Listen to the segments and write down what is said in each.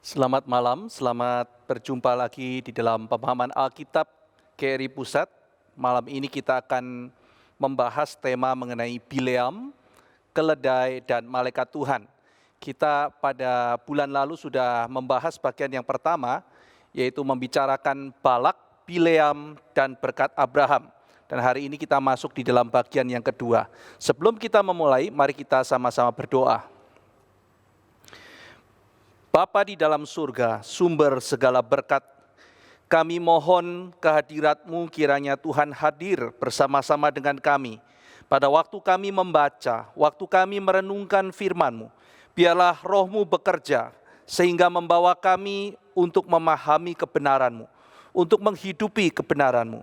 Selamat malam, selamat berjumpa lagi di dalam pemahaman Alkitab GRI Pusat. Malam ini kita akan membahas tema mengenai Bileam, keledai, dan malaikat Tuhan. Kita pada bulan lalu sudah membahas bagian yang pertama, yaitu membicarakan Balak, Bileam, dan berkat Abraham. Dan hari ini kita masuk di dalam bagian yang kedua. Sebelum kita memulai, mari kita sama-sama berdoa. Bapa di dalam surga, sumber segala berkat, kami mohon kehadirat-Mu kiranya Tuhan hadir bersama-sama dengan kami. Pada waktu kami membaca, waktu kami merenungkan firman-Mu, biarlah Roh-Mu bekerja sehingga membawa kami untuk memahami kebenaran-Mu, untuk menghidupi kebenaran-Mu,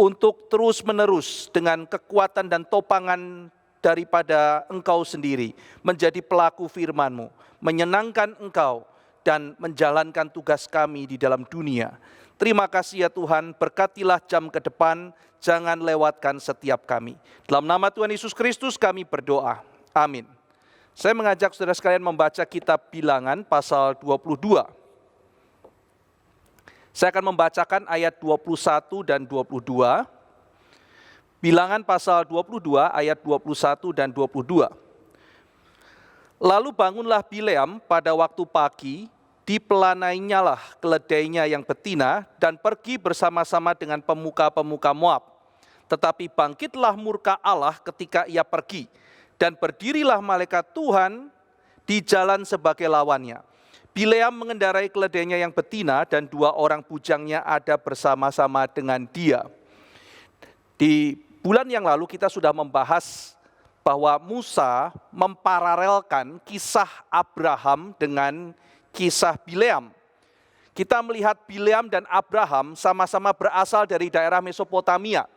untuk terus-menerus dengan kekuatan dan topangan daripada Engkau sendiri, menjadi pelaku firman-Mu, menyenangkan Engkau, dan menjalankan tugas kami di dalam dunia. Terima kasih ya Tuhan, berkatilah jam ke depan, jangan lewatkan setiap kami. Dalam nama Tuhan Yesus Kristus kami berdoa, amin. Saya mengajak saudara sekalian membaca kitab Bilangan pasal 22. Saya akan membacakan ayat 21 dan 22. Bilangan pasal 22 ayat 21 dan 22. Lalu bangunlah Bileam pada waktu pagi, dipelanainya keledainya yang betina dan pergi bersama-sama dengan pemuka-pemuka Moab. Tetapi bangkitlah murka Allah ketika ia pergi, dan berdirilah malaikat Tuhan di jalan sebagai lawannya. Bileam mengendarai keledainya yang betina dan dua orang bujangnya ada bersama-sama dengan dia. Di bulan yang lalu kita sudah membahas bahwa Musa memparalelkan kisah Abraham dengan kisah Bileam. Kita melihat Bileam dan Abraham sama-sama berasal dari daerah Mesopotamia.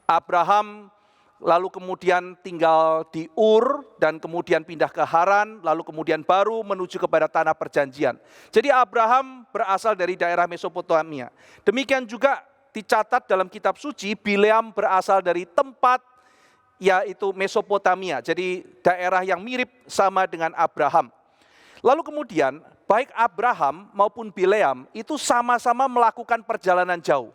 Abraham lalu kemudian tinggal di Ur dan kemudian pindah ke Haran, lalu kemudian baru menuju kepada tanah perjanjian. Jadi Abraham berasal dari daerah Mesopotamia. Demikian juga dicatat dalam kitab suci, Bileam berasal dari tempat yaitu Mesopotamia. Jadi daerah yang mirip sama dengan Abraham. Lalu kemudian baik Abraham maupun Bileam itu sama-sama melakukan perjalanan jauh.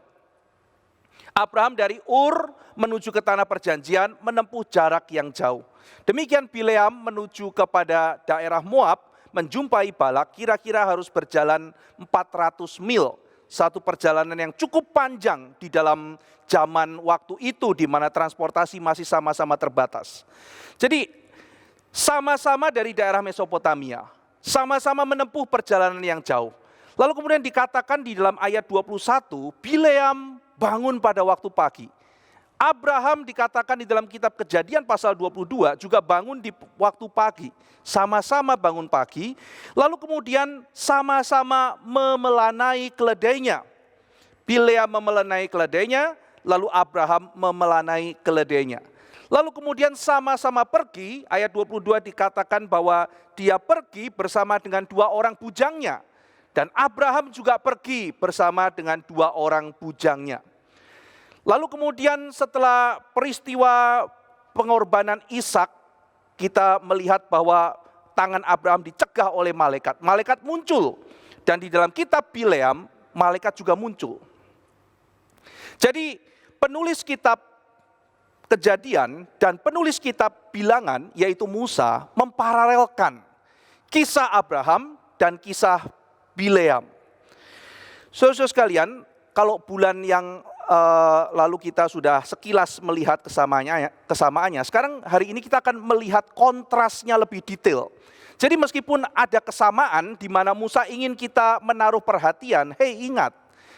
Abraham dari Ur menuju ke tanah perjanjian menempuh jarak yang jauh. Demikian Bileam menuju kepada daerah Moab menjumpai Balak, kira-kira harus berjalan 400 mil. Satu perjalanan yang cukup panjang di dalam zaman waktu itu di mana transportasi masih sama-sama terbatas. Jadi sama-sama dari daerah Mesopotamia, sama-sama menempuh perjalanan yang jauh. Lalu kemudian dikatakan di dalam ayat 21, Bileam bangun pada waktu pagi. Abraham dikatakan di dalam kitab Kejadian pasal 22 juga bangun di waktu pagi. Sama-sama bangun pagi, lalu kemudian sama-sama memelanai keledainya. Bileam memelanai keledainya, lalu Abraham memelanai keledainya. Lalu kemudian sama-sama pergi, ayat 22 dikatakan bahwa dia pergi bersama dengan dua orang bujangnya. Dan Abraham juga pergi bersama dengan dua orang bujangnya. Lalu kemudian setelah peristiwa pengorbanan Ishak, kita melihat bahwa tangan Abraham dicegah oleh malaikat. Malaikat muncul, dan di dalam kitab Bileam, malaikat juga muncul. Jadi penulis kitab Kejadian dan penulis kitab Bilangan, yaitu Musa, memparalelkan kisah Abraham dan kisah Bileam. Saudara-saudara sekalian, kalau bulan yang lalu kita sudah sekilas melihat kesamaannya, sekarang hari ini kita akan melihat kontrasnya lebih detail. Jadi meskipun ada kesamaan di mana Musa ingin kita menaruh perhatian, ingat,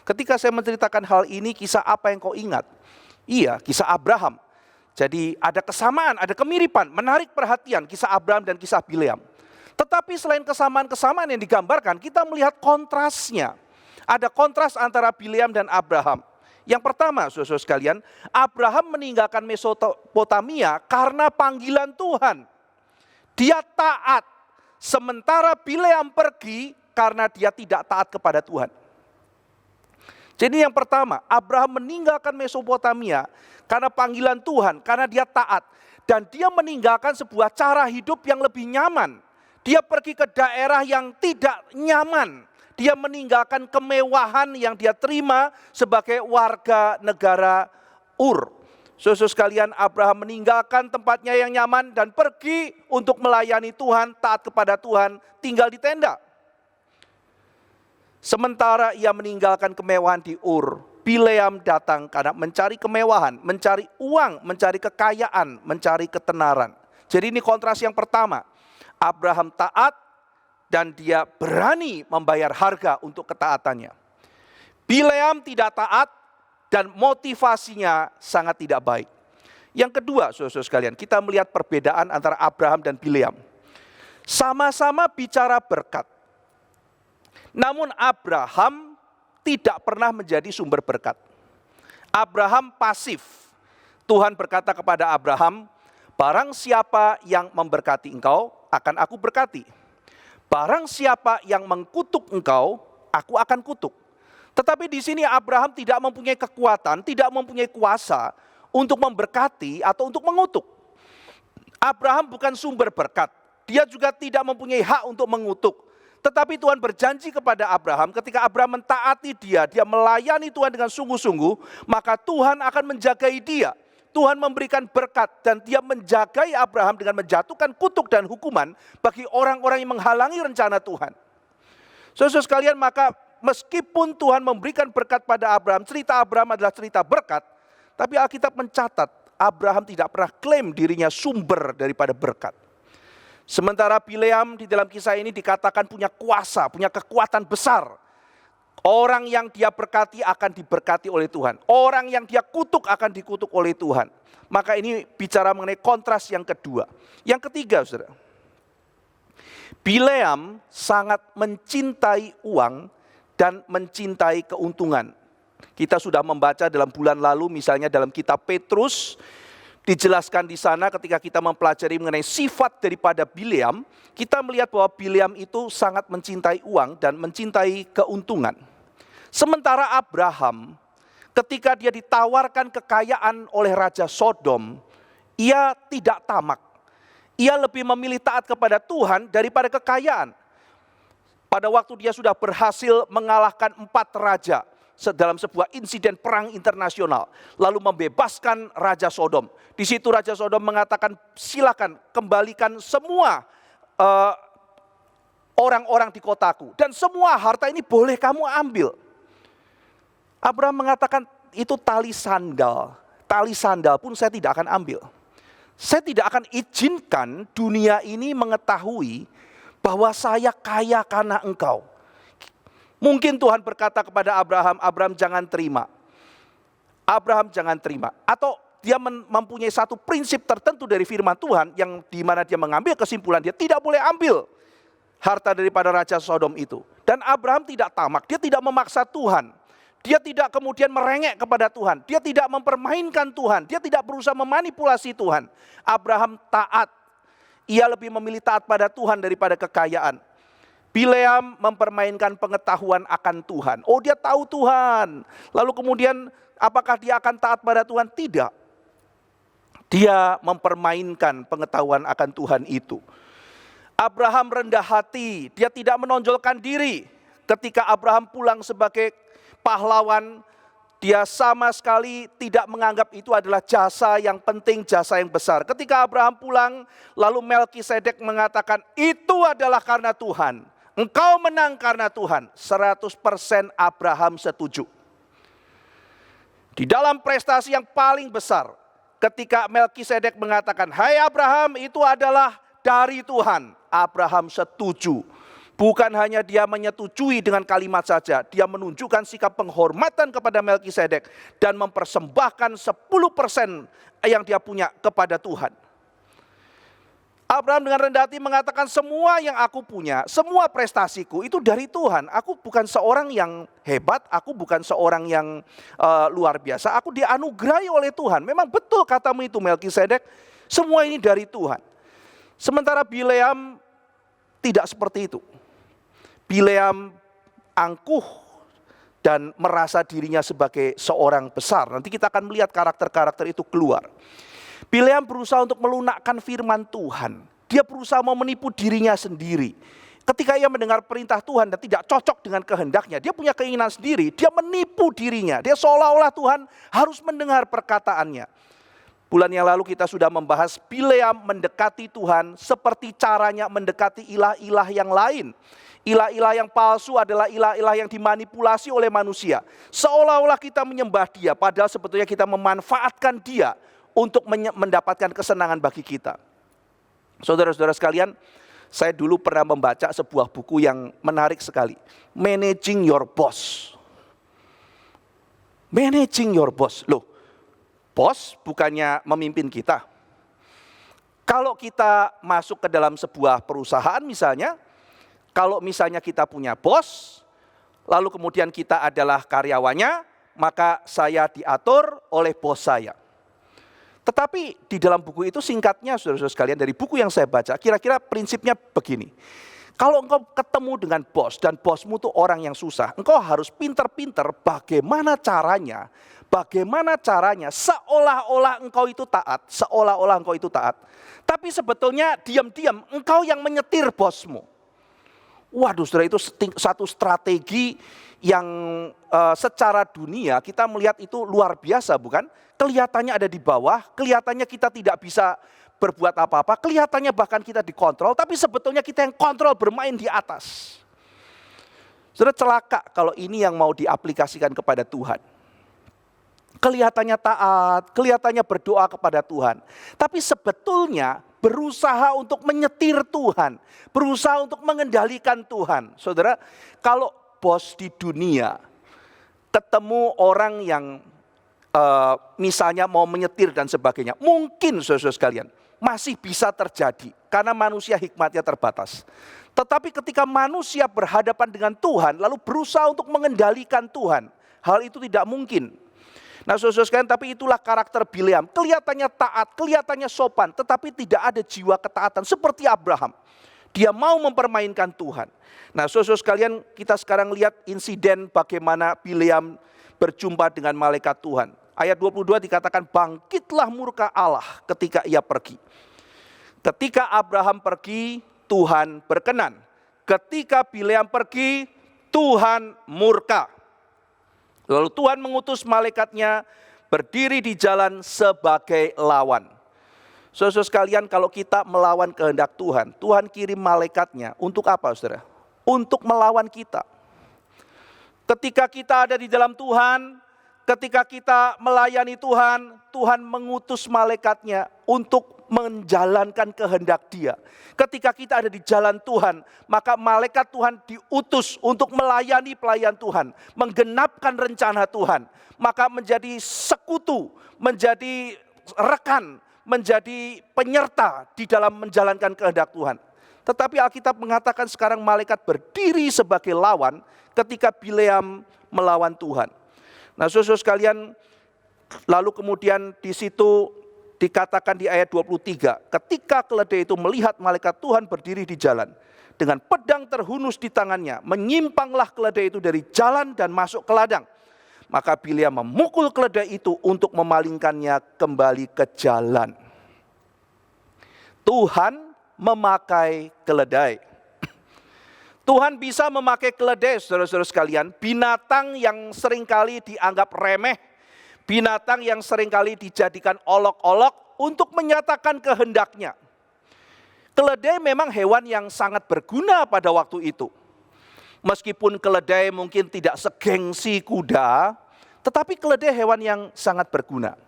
ketika saya menceritakan hal ini, kisah apa yang kau ingat? Iya, kisah Abraham. Jadi ada kesamaan, ada kemiripan, menarik perhatian kisah Abraham dan kisah Bileam. Tetapi selain kesamaan-kesamaan yang digambarkan, kita melihat kontrasnya. Ada kontras antara Bileam dan Abraham. Yang pertama, saudara-saudara sekalian, Abraham meninggalkan Mesopotamia karena panggilan Tuhan. Dia taat, sementara Bileam pergi karena dia tidak taat kepada Tuhan. Jadi yang pertama, Abraham meninggalkan Mesopotamia karena panggilan Tuhan, karena dia taat. Dan dia meninggalkan sebuah cara hidup yang lebih nyaman. Dia pergi ke daerah yang tidak nyaman. Dia meninggalkan kemewahan yang dia terima sebagai warga negara Ur. Saudara sekalian, Abraham meninggalkan tempatnya yang nyaman dan pergi untuk melayani Tuhan, taat kepada Tuhan, tinggal di tenda. Sementara ia meninggalkan kemewahan di Ur, Bileam datang karena mencari kemewahan, mencari uang, mencari kekayaan, mencari ketenaran. Jadi ini kontras yang pertama. Abraham taat dan dia berani membayar harga untuk ketaatannya. Bileam tidak taat dan motivasinya sangat tidak baik. Yang kedua, saudara-saudara sekalian, kita melihat perbedaan antara Abraham dan Bileam. Sama-sama bicara berkat. Namun Abraham tidak pernah menjadi sumber berkat. Abraham pasif. Tuhan berkata kepada Abraham, barang siapa yang memberkati engkau, akan aku berkati. Barang siapa yang mengkutuk engkau, aku akan kutuk. Tetapi di sini Abraham tidak mempunyai kekuatan, tidak mempunyai kuasa untuk memberkati atau untuk mengutuk. Abraham bukan sumber berkat. Dia juga tidak mempunyai hak untuk mengutuk. Tetapi Tuhan berjanji kepada Abraham, ketika Abraham mentaati dia melayani Tuhan dengan sungguh-sungguh, maka Tuhan akan menjagai dia. Tuhan memberikan berkat dan dia menjagai Abraham dengan menjatuhkan kutuk dan hukuman bagi orang-orang yang menghalangi rencana Tuhan. Saudara sekalian, maka meskipun Tuhan memberikan berkat pada Abraham, cerita Abraham adalah cerita berkat, tapi Alkitab mencatat Abraham tidak pernah klaim dirinya sumber daripada berkat. Sementara Bileam di dalam kisah ini dikatakan punya kuasa, punya kekuatan besar. Orang yang dia berkati akan diberkati oleh Tuhan. Orang yang dia kutuk akan dikutuk oleh Tuhan. Maka ini bicara mengenai kontras yang kedua. Yang ketiga, saudara. Bileam sangat mencintai uang dan mencintai keuntungan. Kita sudah membaca dalam bulan lalu, misalnya dalam kitab Petrus, dijelaskan di sana ketika kita mempelajari mengenai sifat daripada Bileam, kita melihat bahwa Bileam itu sangat mencintai uang dan mencintai keuntungan. Sementara Abraham, ketika dia ditawarkan kekayaan oleh Raja Sodom, ia tidak tamak. Ia lebih memilih taat kepada Tuhan daripada kekayaan. Pada waktu dia sudah berhasil mengalahkan 4 raja dalam sebuah insiden perang internasional, lalu membebaskan Raja Sodom. Di situ Raja Sodom mengatakan, silakan kembalikan semua orang-orang di kotaku, dan semua harta ini boleh kamu ambil. Abraham mengatakan, itu tali sandal pun saya tidak akan ambil. Saya tidak akan izinkan dunia ini mengetahui bahwa saya kaya karena engkau. Mungkin Tuhan berkata kepada Abraham, Abraham jangan terima. Abraham jangan terima. Atau dia mempunyai satu prinsip tertentu dari firman Tuhan, yang di mana dia mengambil kesimpulan, dia tidak boleh ambil harta daripada Raja Sodom itu. Dan Abraham tidak tamak, dia tidak memaksa Tuhan. Dia tidak kemudian merengek kepada Tuhan. Dia tidak mempermainkan Tuhan. Dia tidak berusaha memanipulasi Tuhan. Abraham taat. Ia lebih memilih taat pada Tuhan daripada kekayaan. Bileam mempermainkan pengetahuan akan Tuhan. Oh, dia tahu Tuhan. Lalu kemudian apakah dia akan taat pada Tuhan? Tidak. Dia mempermainkan pengetahuan akan Tuhan itu. Abraham rendah hati. Dia tidak menonjolkan diri. Ketika Abraham pulang sebagai pahlawan, dia sama sekali tidak menganggap itu adalah jasa yang penting, jasa yang besar. Ketika Abraham pulang, lalu Melkisedek mengatakan, itu adalah karena Tuhan. Engkau menang karena Tuhan. 100% Abraham setuju. Di dalam prestasi yang paling besar, ketika Melkisedek mengatakan, hai Abraham, itu adalah dari Tuhan. Abraham setuju. Bukan hanya dia menyetujui dengan kalimat saja, dia menunjukkan sikap penghormatan kepada Melkisedek dan mempersembahkan 10% yang dia punya kepada Tuhan. Abraham dengan rendah hati mengatakan, semua yang aku punya, semua prestasiku itu dari Tuhan. Aku bukan seorang yang hebat, aku bukan seorang yang luar biasa. Aku dianugerahi oleh Tuhan. Memang betul katamu itu Melkisedek, semua ini dari Tuhan. Sementara Bileam tidak seperti itu. Bileam angkuh dan merasa dirinya sebagai seorang besar. Nanti kita akan melihat karakter-karakter itu keluar. Bileam berusaha untuk melunakkan firman Tuhan. Dia berusaha mau menipu dirinya sendiri. Ketika ia mendengar perintah Tuhan dan tidak cocok dengan kehendaknya, dia punya keinginan sendiri, dia menipu dirinya. Dia seolah-olah Tuhan harus mendengar perkataannya. Bulan yang lalu kita sudah membahas Bileam mendekati Tuhan seperti caranya mendekati ilah-ilah yang lain. Ilah-ilah yang palsu adalah ilah-ilah yang dimanipulasi oleh manusia. Seolah-olah kita menyembah dia, padahal sebetulnya kita memanfaatkan dia untuk mendapatkan kesenangan bagi kita. Saudara-saudara sekalian, saya dulu pernah membaca sebuah buku yang menarik sekali. Managing Your Boss. Managing Your Boss. Loh, bos bukannya memimpin kita. Kalau kita masuk ke dalam sebuah perusahaan misalnya, kalau misalnya kita punya bos, lalu kemudian kita adalah karyawannya, maka saya diatur oleh bos saya. Tetapi di dalam buku itu singkatnya, saudara-saudara sekalian, dari buku yang saya baca, kira-kira prinsipnya begini. Kalau engkau ketemu dengan bos dan bosmu itu orang yang susah, engkau harus pinter-pinter bagaimana caranya seolah-olah engkau itu taat, tapi sebetulnya diam-diam engkau yang menyetir bosmu. Waduh, saudara, itu satu strategi yang secara dunia kita melihat itu luar biasa, bukan? Kelihatannya ada di bawah, kelihatannya kita tidak bisa berbuat apa-apa, kelihatannya bahkan kita dikontrol, tapi sebetulnya kita yang kontrol bermain di atas. Saudara, celaka kalau ini yang mau diaplikasikan kepada Tuhan. Kelihatannya taat, kelihatannya berdoa kepada Tuhan, tapi sebetulnya berusaha untuk menyetir Tuhan, berusaha untuk mengendalikan Tuhan. Saudara, kalau bos di dunia ketemu orang yang misalnya mau menyetir dan sebagainya, mungkin saudara sekalian masih bisa terjadi karena manusia hikmatnya terbatas. Tetapi ketika manusia berhadapan dengan Tuhan lalu berusaha untuk mengendalikan Tuhan, hal itu tidak mungkin. Nah, saudara sekalian, tapi itulah karakter Bileam. Kelihatannya taat, kelihatannya sopan, tetapi tidak ada jiwa ketaatan seperti Abraham. Dia mau mempermainkan Tuhan. Nah, saudara sekalian, kita sekarang lihat insiden bagaimana Bileam berjumpa dengan malaikat Tuhan. Ayat 22 dikatakan, bangkitlah murka Allah ketika ia pergi. Ketika Abraham pergi, Tuhan berkenan. Ketika Bileam pergi, Tuhan murka. Lalu Tuhan mengutus malaikatnya berdiri di jalan sebagai lawan. Saudara sekalian, kalau kita melawan kehendak Tuhan, Tuhan kirim malaikatnya untuk apa, saudara? Untuk melawan kita. Ketika kita ada di dalam Tuhan, ketika kita melayani Tuhan, Tuhan mengutus malaikatnya untuk menjalankan kehendak Dia. Ketika kita ada di jalan Tuhan, maka malaikat Tuhan diutus untuk melayani pelayan Tuhan, menggenapkan rencana Tuhan. Maka menjadi sekutu, menjadi rekan, menjadi penyerta di dalam menjalankan kehendak Tuhan. Tetapi Alkitab mengatakan sekarang malaikat berdiri sebagai lawan ketika Bileam melawan Tuhan. Nah, saudara sekalian, lalu kemudian di situ dikatakan di ayat 23, ketika keledai itu melihat malaikat Tuhan berdiri di jalan, dengan pedang terhunus di tangannya, menyimpanglah keledai itu dari jalan dan masuk ke ladang. Maka Bileam memukul keledai itu untuk memalingkannya kembali ke jalan. Tuhan memakai keledai. Tuhan bisa memakai keledai, saudara-saudara sekalian, binatang yang seringkali dianggap remeh, binatang yang seringkali dijadikan olok-olok untuk menyatakan kehendaknya. Keledai memang hewan yang sangat berguna pada waktu itu. Meskipun keledai mungkin tidak segengsi kuda, tetapi keledai hewan yang sangat berguna.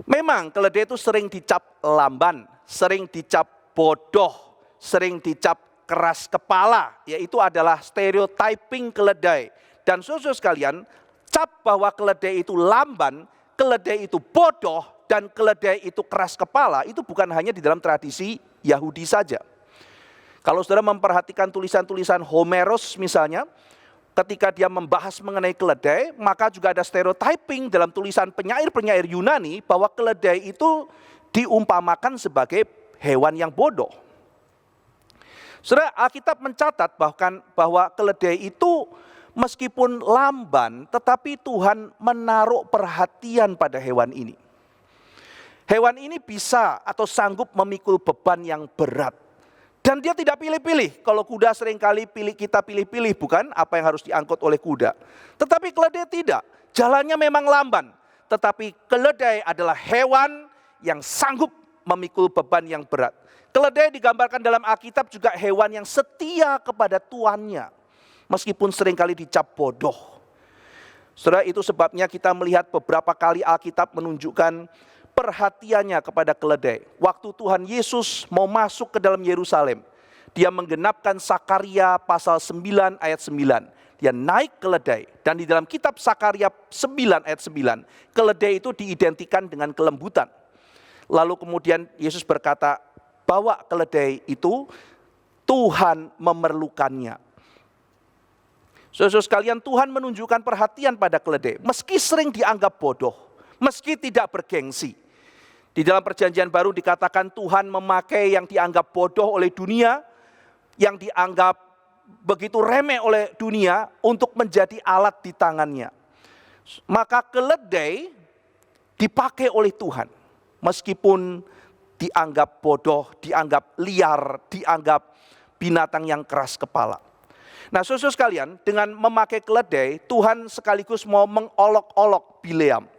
Memang keledai itu sering dicap lamban, sering dicap bodoh, sering dicap keras kepala, yaitu adalah stereotyping keledai. Dan saudara sekalian, cap bahwa keledai itu lamban, keledai itu bodoh, dan keledai itu keras kepala, itu bukan hanya di dalam tradisi Yahudi saja. Kalau saudara memperhatikan tulisan-tulisan Homeros misalnya, ketika dia membahas mengenai keledai, maka juga ada stereotyping dalam tulisan penyair-penyair Yunani bahwa keledai itu diumpamakan sebagai hewan yang bodoh. Saudara, Alkitab mencatat bahwa keledai itu meskipun lamban, tetapi Tuhan menaruh perhatian pada hewan ini. Hewan ini bisa atau sanggup memikul beban yang berat. Dan dia tidak pilih-pilih. Kalau kuda seringkali kita pilih-pilih, bukan apa yang harus diangkut oleh kuda. Tetapi keledai tidak. Jalannya memang lamban. Tetapi keledai adalah hewan yang sanggup memikul beban yang berat. Keledai digambarkan dalam Alkitab juga hewan yang setia kepada tuannya. Meskipun seringkali dicap bodoh. Saudara, itu sebabnya kita melihat beberapa kali Alkitab menunjukkan perhatiannya kepada keledai. Waktu Tuhan Yesus mau masuk ke dalam Yerusalem, dia menggenapkan Sakaria pasal 9 ayat 9. Dia naik keledai, dan di dalam kitab Sakaria 9 ayat 9, keledai itu diidentikan dengan kelembutan. Lalu kemudian Yesus berkata, bawa keledai itu, Tuhan memerlukannya. Saudara sekalian, Tuhan menunjukkan perhatian pada keledai, meski sering dianggap bodoh, meski tidak bergengsi. Di dalam perjanjian baru dikatakan Tuhan memakai yang dianggap bodoh oleh dunia, yang dianggap begitu remeh oleh dunia untuk menjadi alat di tangannya. Maka keledai dipakai oleh Tuhan, meskipun dianggap bodoh, dianggap liar, dianggap binatang yang keras kepala. Nah, saudara sekalian, dengan memakai keledai, Tuhan sekaligus mau mengolok-olok Bileam.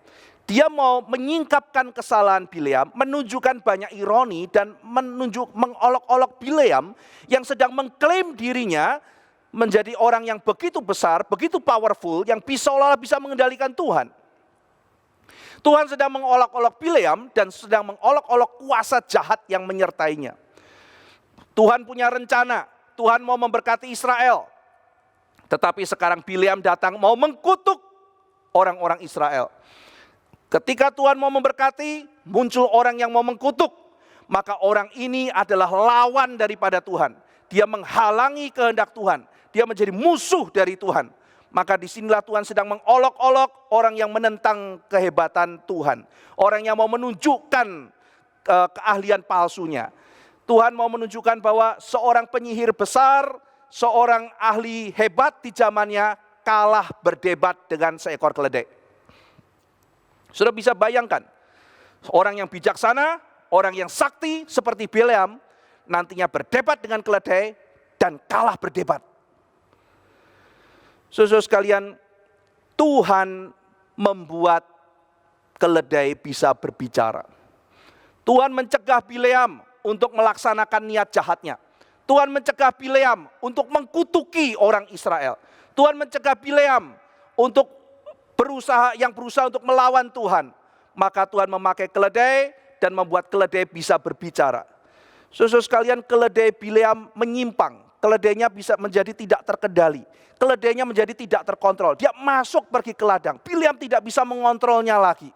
Dia mau menyingkapkan kesalahan Bileam, menunjukkan banyak ironi dan mengolok-olok Bileam yang sedang mengklaim dirinya menjadi orang yang begitu besar, begitu powerful, yang seolah-olah bisa mengendalikan Tuhan. Tuhan sedang mengolok-olok Bileam dan sedang mengolok-olok kuasa jahat yang menyertainya. Tuhan punya rencana, Tuhan mau memberkati Israel. Tetapi sekarang Bileam datang mau mengkutuk orang-orang Israel. Ketika Tuhan mau memberkati, muncul orang yang mau mengkutuk. Maka orang ini adalah lawan daripada Tuhan. Dia menghalangi kehendak Tuhan. Dia menjadi musuh dari Tuhan. Maka disinilah Tuhan sedang mengolok-olok orang yang menentang kehebatan Tuhan. Orang yang mau menunjukkan keahlian palsunya. Tuhan mau menunjukkan bahwa seorang penyihir besar, seorang ahli hebat di zamannya kalah berdebat dengan seekor keledai. Sudah bisa bayangkan, orang yang bijaksana, orang yang sakti seperti Bileam, nantinya berdebat dengan keledai dan kalah berdebat. Saudara sekalian, Tuhan membuat keledai bisa berbicara. Tuhan mencegah Bileam untuk melaksanakan niat jahatnya. Tuhan mencegah Bileam untuk mengkutuki orang Israel. Tuhan mencegah Bileam untuk berusaha untuk melawan Tuhan. Maka Tuhan memakai keledai dan membuat keledai bisa berbicara. Saudara sekalian, keledai Bileam menyimpang. Keledainya bisa menjadi tidak terkendali. Keledainya menjadi tidak terkontrol. Dia masuk pergi ke ladang. Bileam tidak bisa mengontrolnya lagi.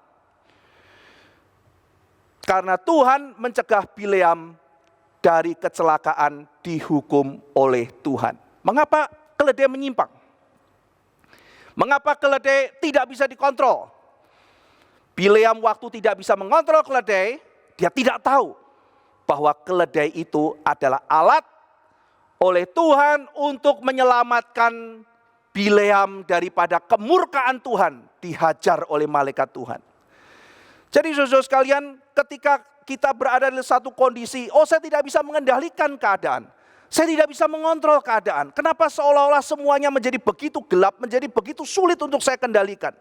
Karena Tuhan mencegah Bileam dari kecelakaan dihukum oleh Tuhan. Mengapa keledai menyimpang? Mengapa keledai tidak bisa dikontrol? Bileam waktu tidak bisa mengontrol keledai, dia tidak tahu bahwa keledai itu adalah alat oleh Tuhan untuk menyelamatkan Bileam daripada kemurkaan Tuhan, dihajar oleh malaikat Tuhan. Jadi saudara sekalian, ketika kita berada di satu kondisi, saya tidak bisa mengendalikan keadaan. Saya tidak bisa mengontrol keadaan. Kenapa seolah-olah semuanya menjadi begitu gelap, menjadi begitu sulit untuk saya kendalikan.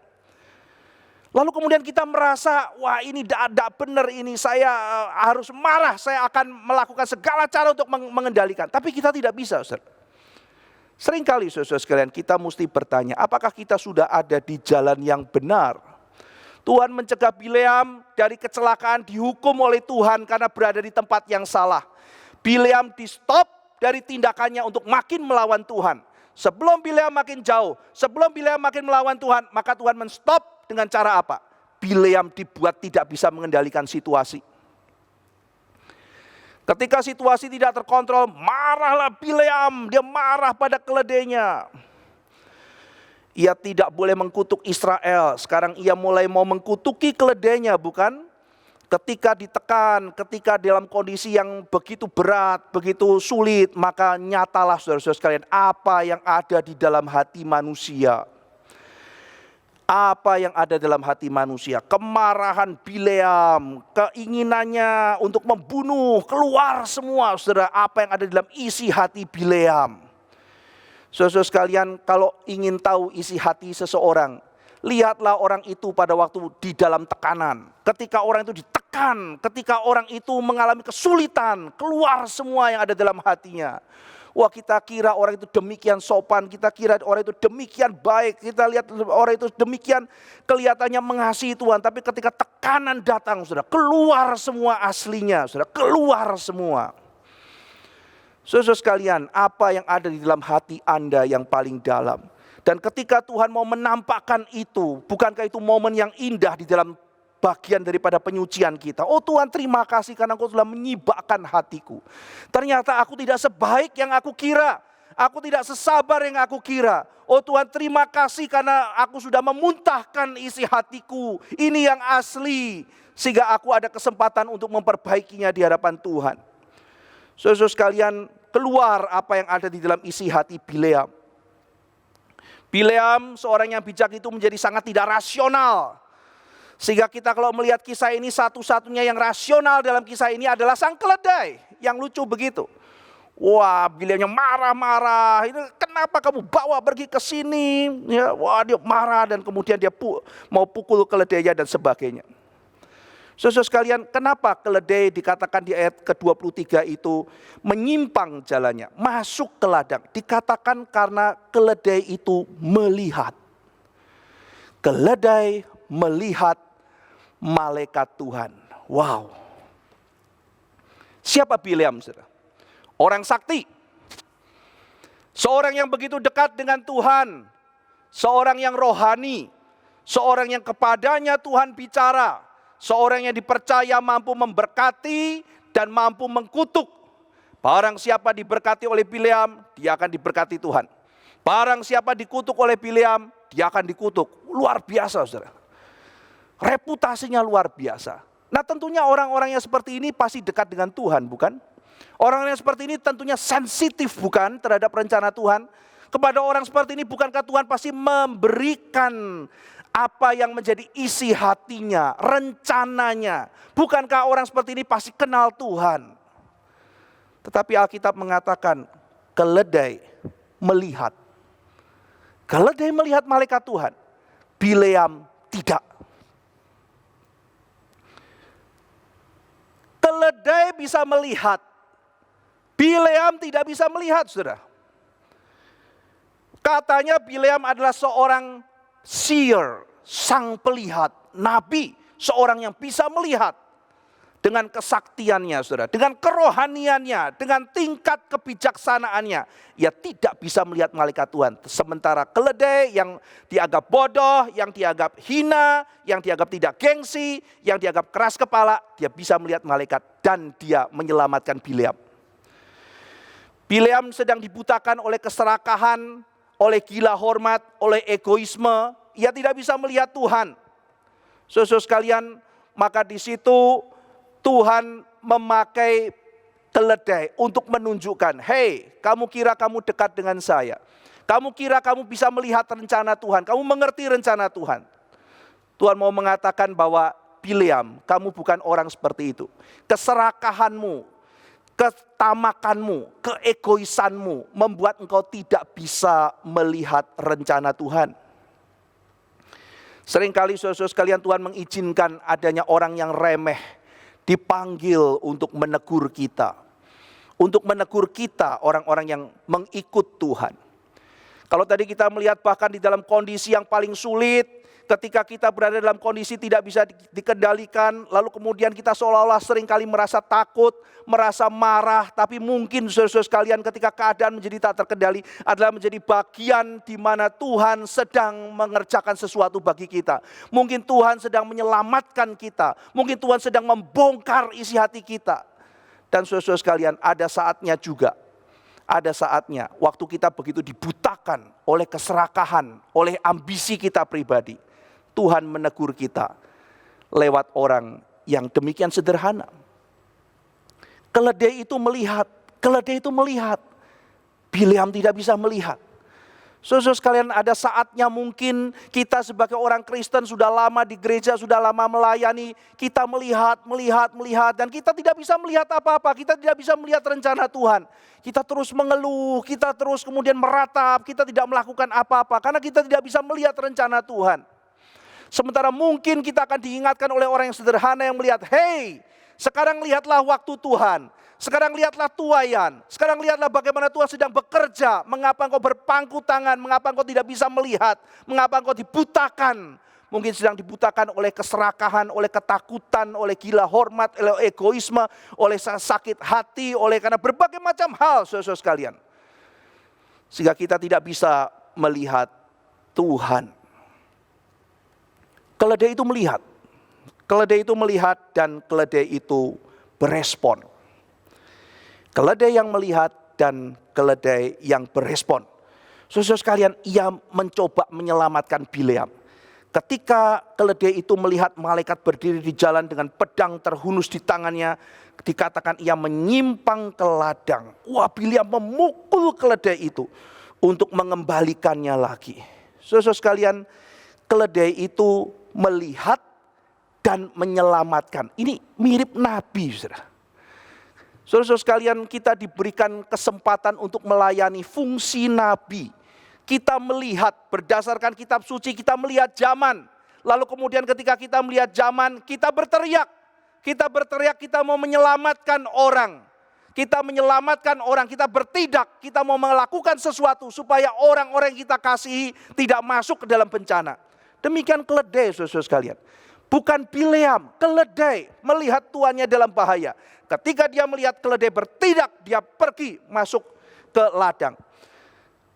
Lalu kemudian kita merasa, wah ini tidak benar, ini saya harus marah, saya akan melakukan segala cara untuk mengendalikan. Tapi kita tidak bisa, saudara. Seringkali saudara sekalian kita mesti bertanya, apakah kita sudah ada di jalan yang benar? Tuhan mencegah Bileam dari kecelakaan, dihukum oleh Tuhan karena berada di tempat yang salah. Bileam di stop dari tindakannya untuk makin melawan Tuhan. Sebelum Bileam makin jauh, sebelum Bileam makin melawan Tuhan, maka Tuhan men-stop dengan cara apa? Bileam dibuat tidak bisa mengendalikan situasi. Ketika situasi tidak terkontrol, marahlah Bileam, dia marah pada keledainya. Ia tidak boleh mengkutuk Israel, sekarang ia mulai mau mengkutuki keledainya, bukan? Ketika ditekan, ketika dalam kondisi yang begitu berat, begitu sulit, maka nyatalah saudara-saudara sekalian apa yang ada di dalam hati manusia. Apa yang ada dalam hati manusia? Kemarahan Bileam, keinginannya untuk membunuh, keluar semua, saudara. Apa yang ada dalam isi hati Bileam? Saudara sekalian, kalau ingin tahu isi hati seseorang, lihatlah orang itu pada waktu di dalam tekanan. Ketika orang itu ditekan, ketika orang itu mengalami kesulitan, keluar semua yang ada dalam hatinya. Wah, kita kira orang itu demikian sopan, kita kira orang itu demikian baik, kita lihat orang itu demikian kelihatannya mengasihi Tuhan. Tapi ketika tekanan datang, saudara, keluar semua aslinya, saudara, keluar semua. Saudara sekalian, apa yang ada di dalam hati Anda yang paling dalam? Dan ketika Tuhan mau menampakkan itu, bukankah itu momen yang indah di dalam bagian daripada penyucian kita? Oh Tuhan, terima kasih karena Engkau telah menyibakkan hatiku. Ternyata aku tidak sebaik yang aku kira. Aku tidak sesabar yang aku kira. Oh Tuhan, terima kasih karena aku sudah memuntahkan isi hatiku. Ini yang asli. Sehingga aku ada kesempatan untuk memperbaikinya di hadapan Tuhan. Saudara sekalian, keluar apa yang ada di dalam isi hati Bileam. Bileam, seorang yang bijak itu menjadi sangat tidak rasional. Sehingga kita kalau melihat kisah ini, satu-satunya yang rasional dalam kisah ini adalah sang keledai. Yang lucu begitu. Wah, Bileamnya marah-marah. Ini kenapa kamu bawa pergi ke sini? Ya, wah, dia marah dan kemudian dia mau pukul keledainya dan sebagainya. Saudara sekalian, kenapa keledai dikatakan di ayat ke-23 itu menyimpang jalannya, masuk ke ladang? Dikatakan karena keledai itu melihat. Keledai melihat malaikat Tuhan. Wow. Siapa Bileam, saudara? Orang sakti. Seorang yang begitu dekat dengan Tuhan. Seorang yang rohani. Seorang yang kepadanya Tuhan bicara. Seorang yang dipercaya mampu memberkati dan mampu mengkutuk. Barang siapa diberkati oleh Bileam, dia akan diberkati Tuhan. Barang siapa dikutuk oleh Bileam, dia akan dikutuk. Luar biasa, saudara. Reputasinya luar biasa. Nah, tentunya orang-orang yang seperti ini pasti dekat dengan Tuhan, bukan? Orang yang seperti ini tentunya sensitif, bukan, terhadap rencana Tuhan. Kepada orang seperti ini bukankah Tuhan pasti memberikan apa yang menjadi isi hatinya, rencananya? Bukankah orang seperti ini pasti kenal Tuhan? Tetapi Alkitab mengatakan keledai melihat. Keledai melihat malaikat Tuhan. Bileam tidak. Keledai bisa melihat, Bileam tidak bisa melihat, saudara. Katanya Bileam adalah seorang seer, sang pelihat, nabi, seorang yang bisa melihat dengan kesaktiannya, saudara, dengan kerohaniannya, dengan tingkat kebijaksanaannya. Ia tidak bisa melihat malaikat Tuhan. Sementara keledai yang dianggap bodoh, yang dianggap hina, yang dianggap tidak gengsi, yang dianggap keras kepala, dia bisa melihat malaikat dan dia menyelamatkan Bileam. Bileam sedang dibutakan oleh keserakahan, oleh gila hormat, oleh egoisme. Ia tidak bisa melihat Tuhan. Saudara sekalian, maka di situ Tuhan memakai keledai untuk menunjukkan, hei, kamu kira kamu dekat dengan saya. Kamu kira kamu bisa melihat rencana Tuhan. Kamu mengerti rencana Tuhan. Tuhan mau mengatakan bahwa Bileam, kamu bukan orang seperti itu. Keserakahanmu, ketamakanmu, keegoisanmu membuat engkau tidak bisa melihat rencana Tuhan. Seringkali saudara-saudara sekalian, Tuhan mengizinkan adanya orang yang remeh dipanggil untuk menegur kita. Untuk menegur kita, orang-orang yang mengikut Tuhan. Kalau tadi kita melihat bahkan di dalam kondisi yang paling sulit, ketika kita berada dalam kondisi tidak bisa dikendalikan, lalu kemudian kita seolah-olah seringkali merasa takut, merasa marah, tapi mungkin saudara-saudara sekalian ketika keadaan menjadi tak terkendali adalah menjadi bagian di mana Tuhan sedang mengerjakan sesuatu bagi kita. Mungkin Tuhan sedang menyelamatkan kita, mungkin Tuhan sedang membongkar isi hati kita. Dan saudara-saudara sekalian, ada saatnya juga, ada saatnya waktu kita begitu dibutakan oleh keserakahan, oleh ambisi kita pribadi, Tuhan menegur kita lewat orang yang demikian sederhana. Keledai itu melihat, Bileam tidak bisa melihat. Saudara sekalian, ada saatnya mungkin kita sebagai orang Kristen sudah lama di gereja, sudah lama melayani, kita melihat, dan kita tidak bisa melihat apa-apa, kita tidak bisa melihat rencana Tuhan. Kita terus mengeluh, kita terus kemudian meratap, kita tidak melakukan apa-apa, karena kita tidak bisa melihat rencana Tuhan. Sementara mungkin kita akan diingatkan oleh orang yang sederhana yang melihat, hey, sekarang lihatlah waktu Tuhan. Sekarang lihatlah tuaian, sekarang lihatlah bagaimana Tuhan sedang bekerja. Mengapa engkau berpangku tangan, mengapa engkau tidak bisa melihat, mengapa engkau dibutakan. Mungkin sedang dibutakan oleh keserakahan, oleh ketakutan, oleh gila hormat, oleh egoisme, oleh sakit hati, oleh karena berbagai macam hal, saudara-saudara sekalian. Sehingga kita tidak bisa melihat Tuhan. Keledai itu melihat. Keledai itu melihat dan keledai itu berespon. Keledai yang melihat dan keledai yang berespon. Saudara sekalian, ia mencoba menyelamatkan Bileam. Ketika keledai itu melihat malaikat berdiri di jalan dengan pedang terhunus di tangannya, dikatakan ia menyimpang ke ladang. Wah, Bileam memukul keledai itu untuk mengembalikannya lagi. Saudara sekalian, keledai itu melihat dan menyelamatkan. Ini mirip Nabi, saudara. Saudara-saudara sekalian, kita diberikan kesempatan untuk melayani fungsi nabi. Kita melihat berdasarkan kitab suci, kita melihat zaman. Lalu kemudian ketika kita melihat zaman, kita berteriak. Kita berteriak, kita mau menyelamatkan orang. Kita menyelamatkan orang, kita bertindak. Kita mau melakukan sesuatu supaya orang-orang yang kita kasihi tidak masuk ke dalam bencana. Demikian keledai, saudara-saudara sekalian. Bukan Bileam, keledai melihat tuannya dalam bahaya. Ketika dia melihat keledai bertindak, dia pergi masuk ke ladang.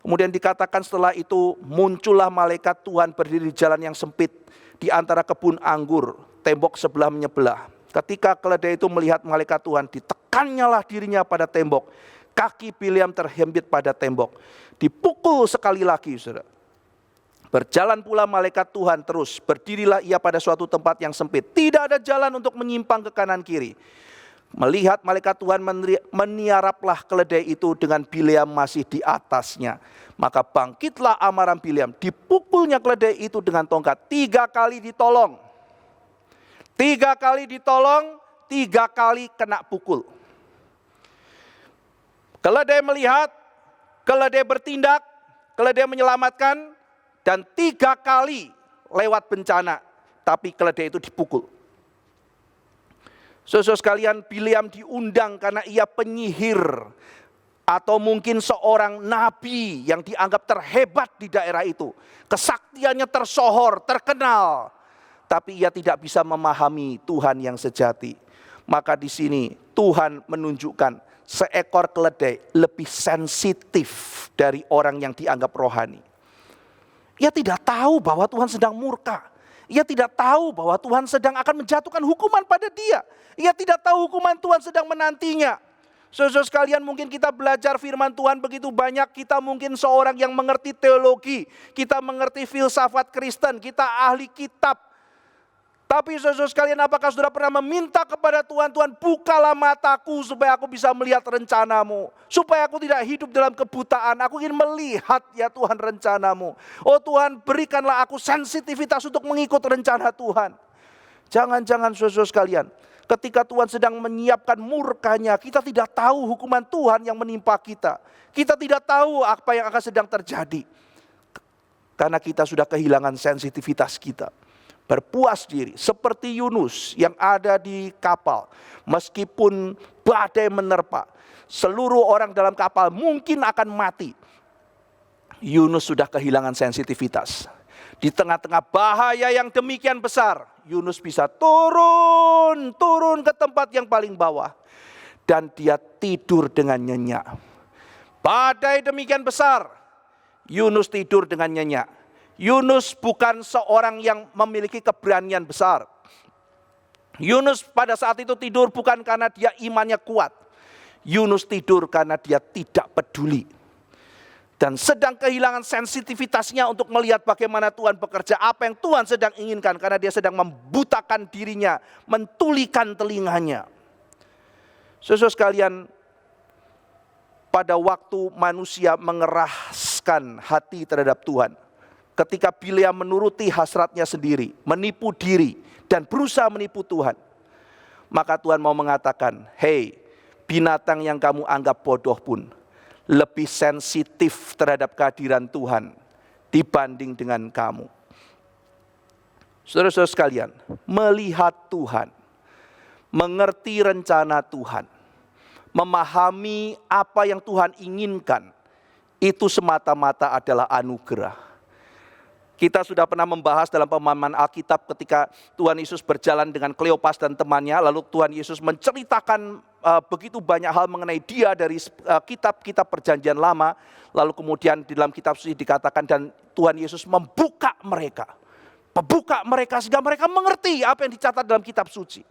Kemudian dikatakan setelah itu muncullah malaikat Tuhan berdiri di jalan yang sempit di antara kebun anggur, tembok sebelah menyebelah. Ketika keledai itu melihat malaikat Tuhan, ditekannya lah dirinya pada tembok. Kaki Bileam terhimpit pada tembok. Dipukul sekali lagi, saudara. Berjalan pula malaikat Tuhan terus, berdirilah ia pada suatu tempat yang sempit. Tidak ada jalan untuk menyimpang ke kanan kiri. Melihat malaikat Tuhan meniaraplah keledai itu dengan Bileam masih di atasnya. Maka bangkitlah amarah Bileam, dipukulnya keledai itu dengan tongkat. 3 kali ditolong. 3 kali ditolong, 3 kali kena pukul. Keledai melihat, keledai bertindak, keledai menyelamatkan, dan 3 kali lewat bencana, tapi keledai itu dipukul. Saudara sekalian, Bileam diundang karena ia penyihir atau mungkin seorang nabi yang dianggap terhebat di daerah itu. Kesaktiannya tersohor, terkenal, tapi ia tidak bisa memahami Tuhan yang sejati. Maka di sini Tuhan menunjukkan seekor keledai lebih sensitif dari orang yang dianggap rohani. Ia tidak tahu bahwa Tuhan sedang murka. Ia tidak tahu bahwa Tuhan sedang akan menjatuhkan hukuman pada dia. Ia tidak tahu hukuman Tuhan sedang menantinya. Saudara sekalian, mungkin kita belajar firman Tuhan begitu banyak. Kita mungkin seorang yang mengerti teologi. Kita mengerti filsafat Kristen. Kita ahli kitab. Tapi saudara sekalian, apakah saudara pernah meminta kepada Tuhan, Tuhan bukalah mataku supaya aku bisa melihat rencanamu. Supaya aku tidak hidup dalam kebutaan. Aku ingin melihat ya Tuhan rencanamu. Oh Tuhan, berikanlah aku sensitivitas untuk mengikut rencana Tuhan. Jangan-jangan saudara sekalian, ketika Tuhan sedang menyiapkan murkanya, kita tidak tahu hukuman Tuhan yang menimpa kita. Kita tidak tahu apa yang akan sedang terjadi. Karena kita sudah kehilangan sensitivitas kita. Berpuas diri seperti Yunus yang ada di kapal. Meskipun badai menerpa, seluruh orang dalam kapal mungkin akan mati. Yunus sudah kehilangan sensitivitas. Di tengah-tengah bahaya yang demikian besar, Yunus bisa turun ke tempat yang paling bawah. Dan dia tidur dengan nyenyak. Badai demikian besar, Yunus tidur dengan nyenyak. Yunus bukan seorang yang memiliki keberanian besar. Yunus pada saat itu tidur bukan karena dia imannya kuat. Yunus tidur karena dia tidak peduli. Dan sedang kehilangan sensitivitasnya untuk melihat bagaimana Tuhan bekerja. Apa yang Tuhan sedang inginkan. Karena dia sedang membutakan dirinya. Mentulikan telinganya. Saudara sekalian, pada waktu manusia mengerahkan menghabiskan hati terhadap Tuhan. Ketika Bileam menuruti hasratnya sendiri, menipu diri, dan berusaha menipu Tuhan. Maka Tuhan mau mengatakan, hei, binatang yang kamu anggap bodoh pun lebih sensitif terhadap kehadiran Tuhan dibanding dengan kamu. Saudara-saudara sekalian, melihat Tuhan, mengerti rencana Tuhan, memahami apa yang Tuhan inginkan, itu semata-mata adalah anugerah. Kita sudah pernah membahas dalam pemahaman Alkitab ketika Tuhan Yesus berjalan dengan Kleopas dan temannya, lalu Tuhan Yesus menceritakan begitu banyak hal mengenai dia dari kitab-kitab perjanjian lama, lalu kemudian di dalam kitab suci dikatakan dan Tuhan Yesus membuka mereka sehingga mereka mengerti apa yang dicatat dalam kitab suci.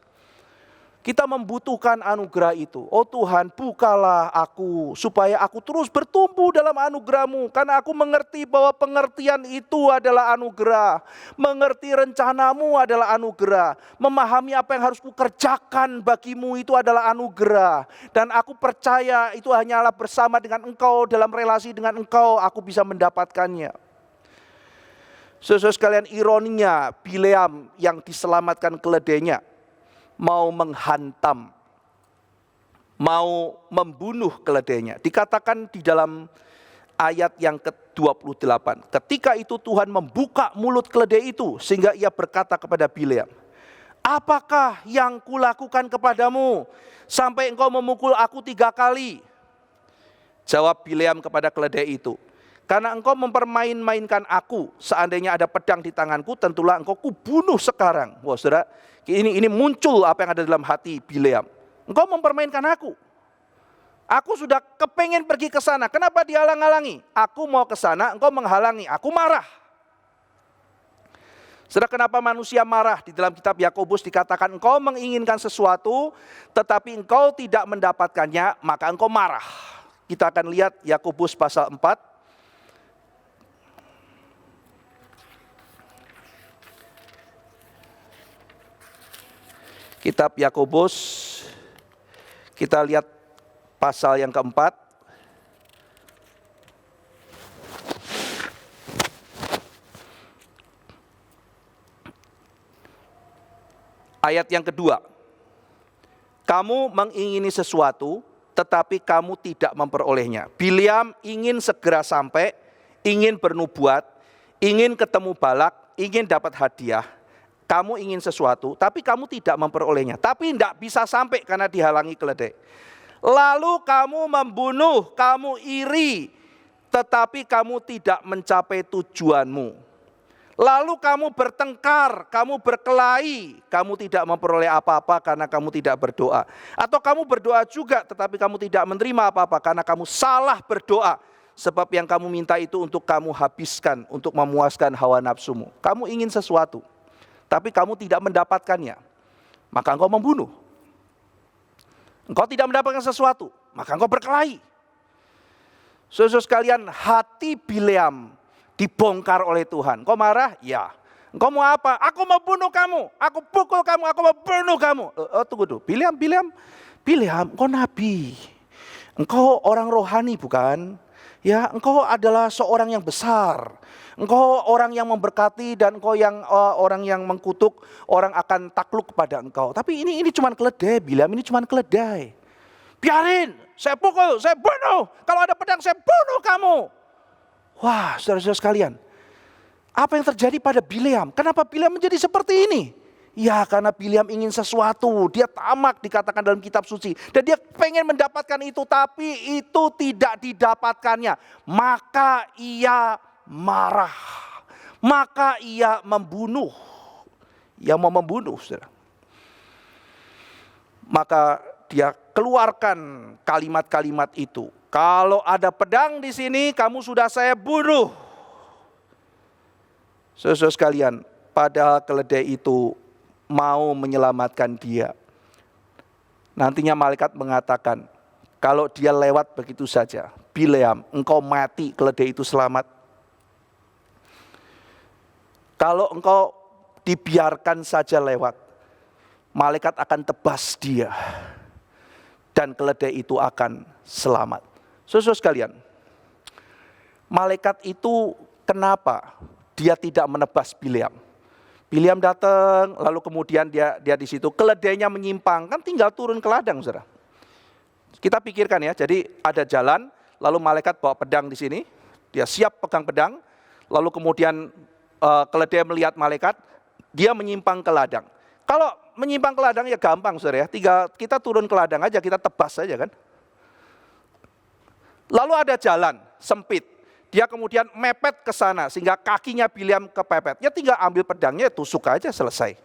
Kita membutuhkan anugerah itu. Oh Tuhan, bukalah aku supaya aku terus bertumbuh dalam anugerah-Mu. Karena aku mengerti bahwa pengertian itu adalah anugerah. Mengerti rencana-Mu adalah anugerah. Memahami apa yang harus kukerjakan bagi-Mu itu adalah anugerah. Dan aku percaya itu hanyalah bersama dengan Engkau, dalam relasi dengan Engkau, aku bisa mendapatkannya. Saudara sekalian, ironinya Bileam yang diselamatkan keledainya mau menghantam, mau membunuh keledainya. Dikatakan di dalam ayat yang ke-28. Ketika itu Tuhan membuka mulut keledai itu sehingga ia berkata kepada Bileam, apakah yang kulakukan kepadamu sampai engkau memukul aku 3 kali? Jawab Bileam kepada keledai itu, karena engkau mempermain-mainkan aku, seandainya ada pedang di tanganku, tentulah engkau kubunuh sekarang. Wah saudara, ini muncul apa yang ada dalam hati Bileam. Engkau mempermainkan aku. Aku sudah kepengen pergi ke sana, kenapa dihalang-halangi? Aku mau ke sana, engkau menghalangi, aku marah. Saudara, kenapa manusia marah? Di dalam kitab Yakobus dikatakan engkau menginginkan sesuatu, tetapi engkau tidak mendapatkannya, maka engkau marah. Kita akan lihat Yakobus pasal 4. Kitab Yakobus, kita lihat pasal yang keempat. Ayat yang kedua. Kamu mengingini sesuatu, tetapi kamu tidak memperolehnya. Bileam ingin segera sampai, ingin bernubuat, ingin ketemu Balak, ingin dapat hadiah. Kamu ingin sesuatu, tapi kamu tidak memperolehnya. Tapi tidak bisa sampai karena dihalangi keledai. Lalu kamu membunuh, kamu iri, tetapi kamu tidak mencapai tujuanmu. Lalu kamu bertengkar, kamu berkelahi, kamu tidak memperoleh apa-apa karena kamu tidak berdoa. Atau kamu berdoa juga, tetapi kamu tidak menerima apa-apa karena kamu salah berdoa. Sebab yang kamu minta itu untuk kamu habiskan, untuk memuaskan hawa nafsumu. Kamu ingin sesuatu, tapi kamu tidak mendapatkannya, maka engkau membunuh. Engkau tidak mendapatkan sesuatu, maka engkau berkelahi. Saudara sekalian, hati Bileam dibongkar oleh Tuhan. Engkau marah? Ya. Engkau mau apa? Aku mau bunuh kamu, aku pukul kamu, aku mau bunuh kamu. Tunggu dulu, Bileam, engkau nabi. Engkau orang rohani bukan? Ya, engkau adalah seorang yang besar. Engkau orang yang memberkati dan engkau yang orang yang mengkutuk, orang akan takluk kepada engkau. Tapi ini cuma keledai, Bileam, ini cuma keledai. Biarin, saya pukul, saya bunuh. Kalau ada pedang saya bunuh kamu. Wah, saudara-saudara sekalian, apa yang terjadi pada Bileam? Kenapa Bileam menjadi seperti ini? Ya, karena Bileam ingin sesuatu, dia tamak dikatakan dalam kitab suci. Dan dia pengen mendapatkan itu, tapi itu tidak didapatkannya. Maka ia marah, maka ia membunuh. Yang mau membunuh, saudara. Maka dia keluarkan kalimat-kalimat itu. Kalau ada pedang di sini, kamu sudah saya bunuh. Saudara sekalian, padahal keledai itu mau menyelamatkan dia. Nantinya malaikat mengatakan, kalau dia lewat begitu saja, Bileam, engkau mati, keledai itu selamat. Kalau engkau dibiarkan saja lewat, malaikat akan tebas dia. Dan keledai itu akan selamat. Saudara sekalian, malaikat itu kenapa dia tidak menebas Bileam? Bileam datang, lalu kemudian dia di situ, keledainya menyimpang, kan tinggal turun ke ladang, saudara. Kita pikirkan ya, jadi ada jalan, lalu malaikat bawa pedang di sini, dia siap pegang pedang, lalu kemudian keledai melihat malaikat, dia menyimpang ke ladang. Kalau menyimpang ke ladang ya gampang, saudara ya, tinggal kita turun ke ladang aja, kita tebas saja kan. Lalu ada jalan sempit. Dia kemudian mepet ke sana sehingga kakinya Bileam kepepet. Ya tinggal ambil pedangnya, tusuk aja, selesai.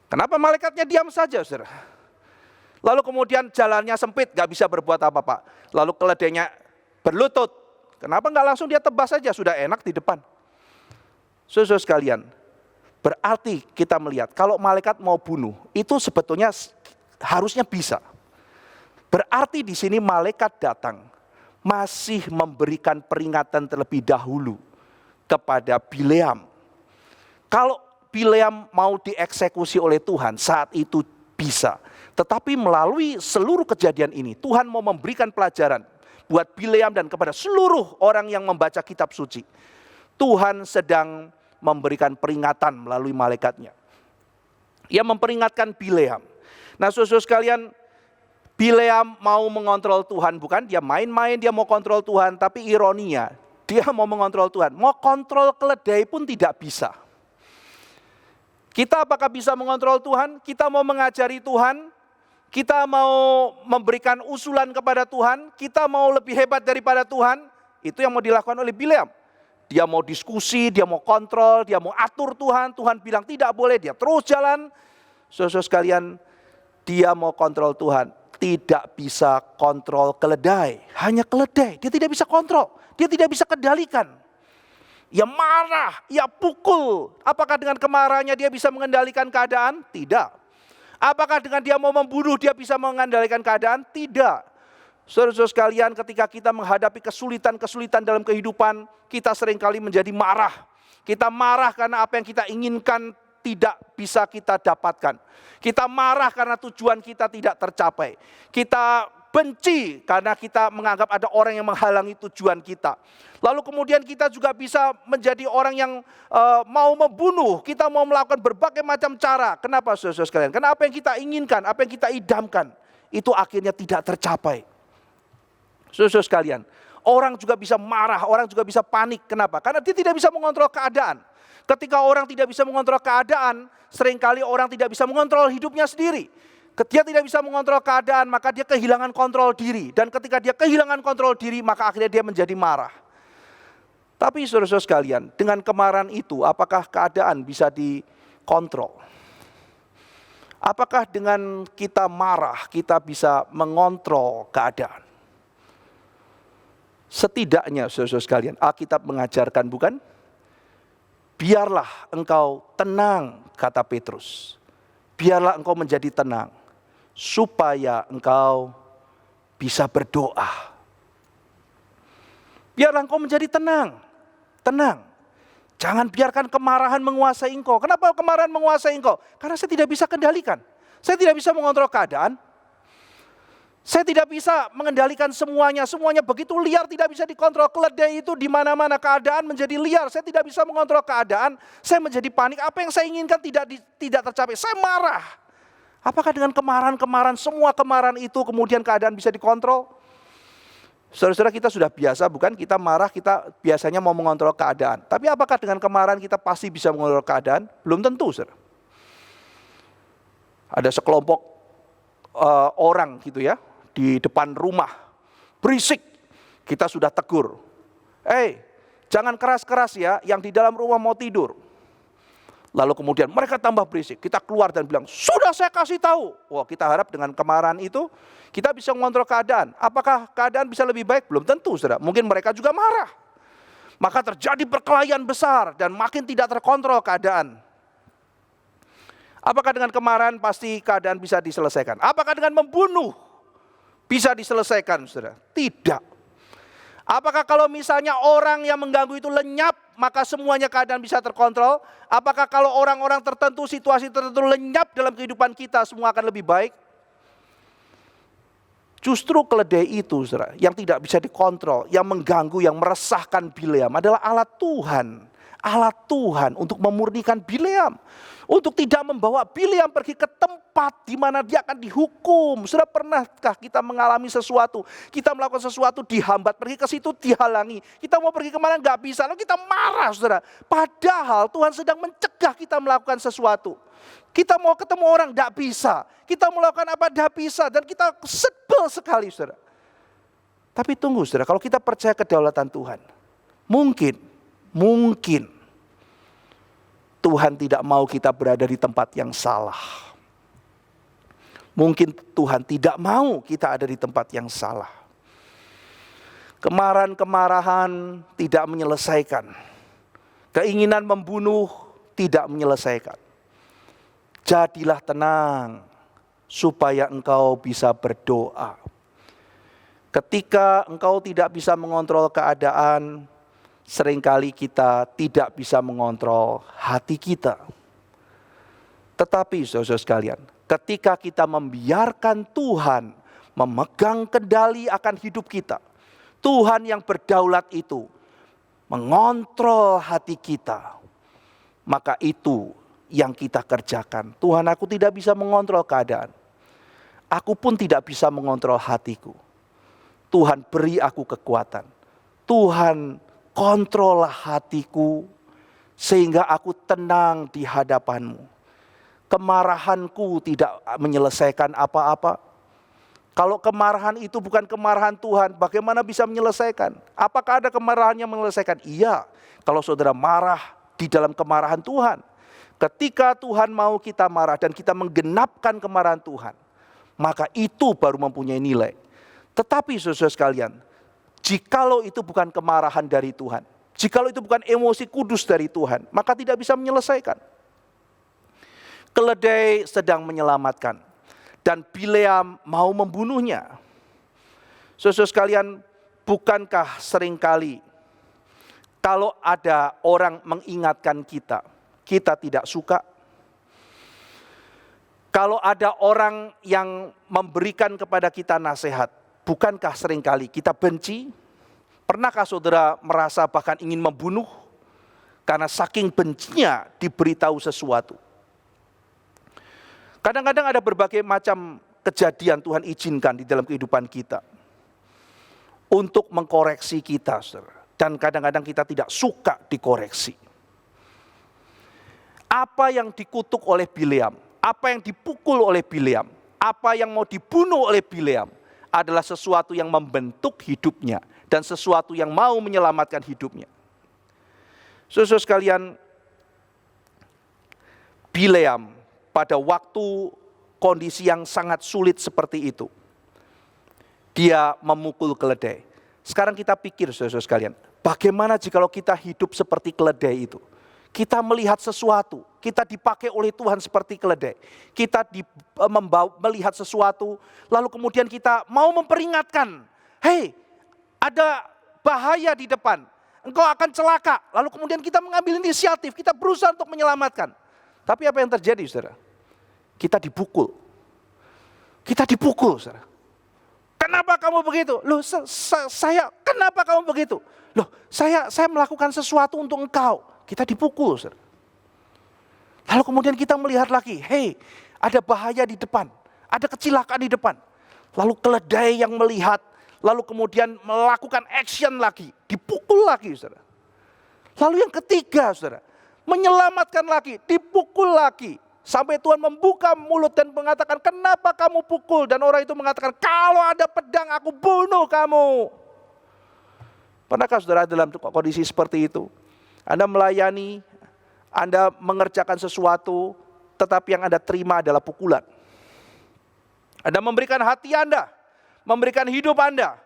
Kenapa malaikatnya diam saja, saudara? Lalu kemudian jalannya sempit, gak bisa berbuat apa-apa. Lalu keledainya berlutut. Kenapa gak langsung dia tebas saja, sudah enak di depan. Saudara sekalian, berarti kita melihat kalau malaikat mau bunuh, itu sebetulnya harusnya bisa. Berarti di sini malaikat datang masih memberikan peringatan terlebih dahulu kepada Bileam. Kalau Bileam mau dieksekusi oleh Tuhan, saat itu bisa. Tetapi melalui seluruh kejadian ini, Tuhan mau memberikan pelajaran buat Bileam dan kepada seluruh orang yang membaca kitab suci. Tuhan sedang memberikan peringatan melalui malaikatnya. Ia memperingatkan Bileam. Nah, saudara sekalian, Bileam mau mengontrol Tuhan, bukan? Dia main-main, dia mau kontrol Tuhan, tapi ironinya, dia mau mengontrol Tuhan. Mau kontrol keledai pun tidak bisa. Kita apakah bisa mengontrol Tuhan? Kita mau mengajari Tuhan? Kita mau memberikan usulan kepada Tuhan? Kita mau lebih hebat daripada Tuhan? Itu yang mau dilakukan oleh Bileam. Dia mau diskusi, dia mau kontrol, dia mau atur Tuhan. Tuhan bilang tidak boleh, dia terus jalan. Saudara sekalian, dia mau kontrol Tuhan. Tidak bisa kontrol keledai, hanya keledai, dia tidak bisa kontrol, dia tidak bisa kendalikan. Ia marah, ia pukul. Apakah dengan kemarahannya dia bisa mengendalikan keadaan? Tidak. Apakah dengan dia mau membunuh dia bisa mengendalikan keadaan? Tidak. Saudara-saudara sekalian, ketika kita menghadapi kesulitan-kesulitan dalam kehidupan, kita seringkali menjadi marah. Kita marah karena apa yang kita inginkan tidak bisa kita dapatkan. Kita marah karena tujuan kita tidak tercapai. Kita benci karena kita menganggap ada orang yang menghalangi tujuan kita. Lalu kemudian kita juga bisa menjadi orang yang mau membunuh. Kita mau melakukan berbagai macam cara. Kenapa, saudara-saudara sekalian? Karena apa yang kita inginkan, apa yang kita idamkan, itu akhirnya tidak tercapai. Saudara-saudara sekalian, orang juga bisa marah, orang juga bisa panik. Kenapa? Karena dia tidak bisa mengontrol keadaan. Ketika orang tidak bisa mengontrol keadaan, seringkali orang tidak bisa mengontrol hidupnya sendiri. Ketika dia tidak bisa mengontrol keadaan, maka dia kehilangan kontrol diri. Dan ketika dia kehilangan kontrol diri, maka akhirnya dia menjadi marah. Tapi saudara-saudara sekalian, dengan kemarahan itu, apakah keadaan bisa dikontrol? Apakah dengan kita marah, kita bisa mengontrol keadaan? Setidaknya saudara-saudara sekalian, Alkitab mengajarkan, bukan? Biarlah engkau tenang, kata Petrus. Biarlah engkau menjadi tenang, supaya engkau bisa berdoa. Biarlah engkau menjadi tenang. Tenang. Jangan biarkan kemarahan menguasai engkau. Kenapa kemarahan menguasai engkau? Karena saya tidak bisa kendalikan. Saya tidak bisa mengontrol keadaan. Saya tidak bisa mengendalikan semuanya. Semuanya begitu liar, tidak bisa dikontrol. Keledai itu di mana-mana, keadaan menjadi liar. Saya tidak bisa mengontrol keadaan. Saya menjadi panik. Apa yang saya inginkan tidak tercapai. Saya marah. Apakah dengan kemarahan-kemarahan, semua kemarahan itu kemudian keadaan bisa dikontrol? Saudara-saudara, kita sudah biasa, bukan? Kita marah, kita biasanya mau mengontrol keadaan. Tapi apakah dengan kemarahan kita pasti bisa mengontrol keadaan? Belum tentu, saudara. Ada sekelompok orang gitu ya, di depan rumah, berisik, kita sudah tegur. Jangan keras-keras ya, yang di dalam rumah mau tidur. Lalu kemudian mereka tambah berisik, kita keluar dan bilang, sudah saya kasih tahu. Wah, kita harap dengan kemarahan itu, kita bisa mengontrol keadaan. Apakah keadaan bisa lebih baik? Belum tentu, saudara. Mungkin mereka juga marah. Maka terjadi perkelahian besar dan makin tidak terkontrol keadaan. Apakah dengan kemarahan pasti keadaan bisa diselesaikan? Apakah dengan membunuh bisa diselesaikan, saudara? Tidak. Apakah kalau misalnya orang yang mengganggu itu lenyap, maka semuanya keadaan bisa terkontrol? Apakah kalau orang-orang tertentu, situasi tertentu lenyap dalam kehidupan kita, semua akan lebih baik? Justru keledai itu, saudara, yang tidak bisa dikontrol, yang mengganggu, yang meresahkan Bileam adalah alat Tuhan. Alat Tuhan untuk memurnikan Bileam. Untuk tidak membawa Bileam pergi ke tempat di mana dia akan dihukum. Saudara, pernahkah kita mengalami sesuatu? Kita melakukan sesuatu, dihambat, pergi ke situ dihalangi. Kita mau pergi kemana nggak bisa, lalu kita marah, saudara. Padahal Tuhan sedang mencegah kita melakukan sesuatu. Kita mau ketemu orang tidak bisa. Kita melakukan apa tidak bisa. Dan kita sebel sekali, saudara. Tapi tunggu, saudara. Kalau kita percaya kedaulatan Tuhan. Mungkin Tuhan tidak mau kita berada di tempat yang salah. Mungkin Tuhan tidak mau kita ada di tempat yang salah. Kemarahan-kemarahan tidak menyelesaikan. Keinginan membunuh tidak menyelesaikan. Jadilah tenang supaya engkau bisa berdoa. Ketika engkau tidak bisa mengontrol keadaan, seringkali kita tidak bisa mengontrol hati kita. Tetapi saudara sekalian, ketika kita membiarkan Tuhan memegang kendali akan hidup kita, Tuhan yang berdaulat itu mengontrol hati kita, maka itu yang kita kerjakan. Tuhan, aku tidak bisa mengontrol keadaan. Aku pun tidak bisa mengontrol hatiku. Tuhan, beri aku kekuatan. Tuhan, kontrollah hatiku sehingga aku tenang di hadapan-Mu. Kemarahanku tidak menyelesaikan apa-apa. Kalau kemarahan itu bukan kemarahan Tuhan, bagaimana bisa menyelesaikan? Apakah ada kemarahan yang menyelesaikan? Iya, kalau saudara marah di dalam kemarahan Tuhan. Ketika Tuhan mau kita marah dan kita menggenapkan kemarahan Tuhan, maka itu baru mempunyai nilai. Tetapi saudara sekalian, jikalau itu bukan kemarahan dari Tuhan, jikalau itu bukan emosi kudus dari Tuhan, maka tidak bisa menyelesaikan. Keledai sedang menyelamatkan dan Bileam mau membunuhnya. Saudara sekalian, bukankah seringkali kalau ada orang mengingatkan kita, kita tidak suka? Kalau ada orang yang memberikan kepada kita nasihat, bukankah seringkali kita benci? Pernahkah saudara merasa bahkan ingin membunuh? Karena saking bencinya diberitahu sesuatu. Kadang-kadang ada berbagai macam kejadian Tuhan izinkan di dalam kehidupan kita. Untuk mengkoreksi kita, saudara. Dan kadang-kadang kita tidak suka dikoreksi. Apa yang dikutuk oleh Bileam, apa yang dipukul oleh Bileam, apa yang mau dibunuh oleh Bileam adalah sesuatu yang membentuk hidupnya dan sesuatu yang mau menyelamatkan hidupnya. Saudara sekalian, Bileam pada waktu kondisi yang sangat sulit seperti itu, dia memukul keledai. Sekarang kita pikir saudara sekalian, bagaimana jikalau kita hidup seperti keledai itu? Kita melihat sesuatu, kita dipakai oleh Tuhan seperti keledai. Kita melihat sesuatu, lalu kemudian kita mau memperingatkan, hei, ada bahaya di depan, engkau akan celaka. Lalu kemudian kita mengambil inisiatif, kita berusaha untuk menyelamatkan. Tapi apa yang terjadi, saudara? Kita dipukul. Kita dipukul, saudara. Kenapa kamu begitu? Loh, kenapa kamu begitu? Loh, saya melakukan sesuatu untuk engkau. Kita dipukul, saudara. Lalu kemudian kita melihat lagi, hei, ada bahaya di depan, ada kecelakaan di depan. Lalu keledai yang melihat, lalu kemudian melakukan action lagi, dipukul lagi, saudara. Lalu yang ketiga, saudara, menyelamatkan lagi, dipukul lagi. Sampai Tuhan membuka mulut dan mengatakan, kenapa kamu pukul? Dan orang itu mengatakan, kalau ada pedang aku bunuh kamu. Pernahkah saudara dalam kondisi seperti itu? Anda melayani, Anda mengerjakan sesuatu, tetapi yang Anda terima adalah pukulan. Anda memberikan hati Anda, memberikan hidup Anda.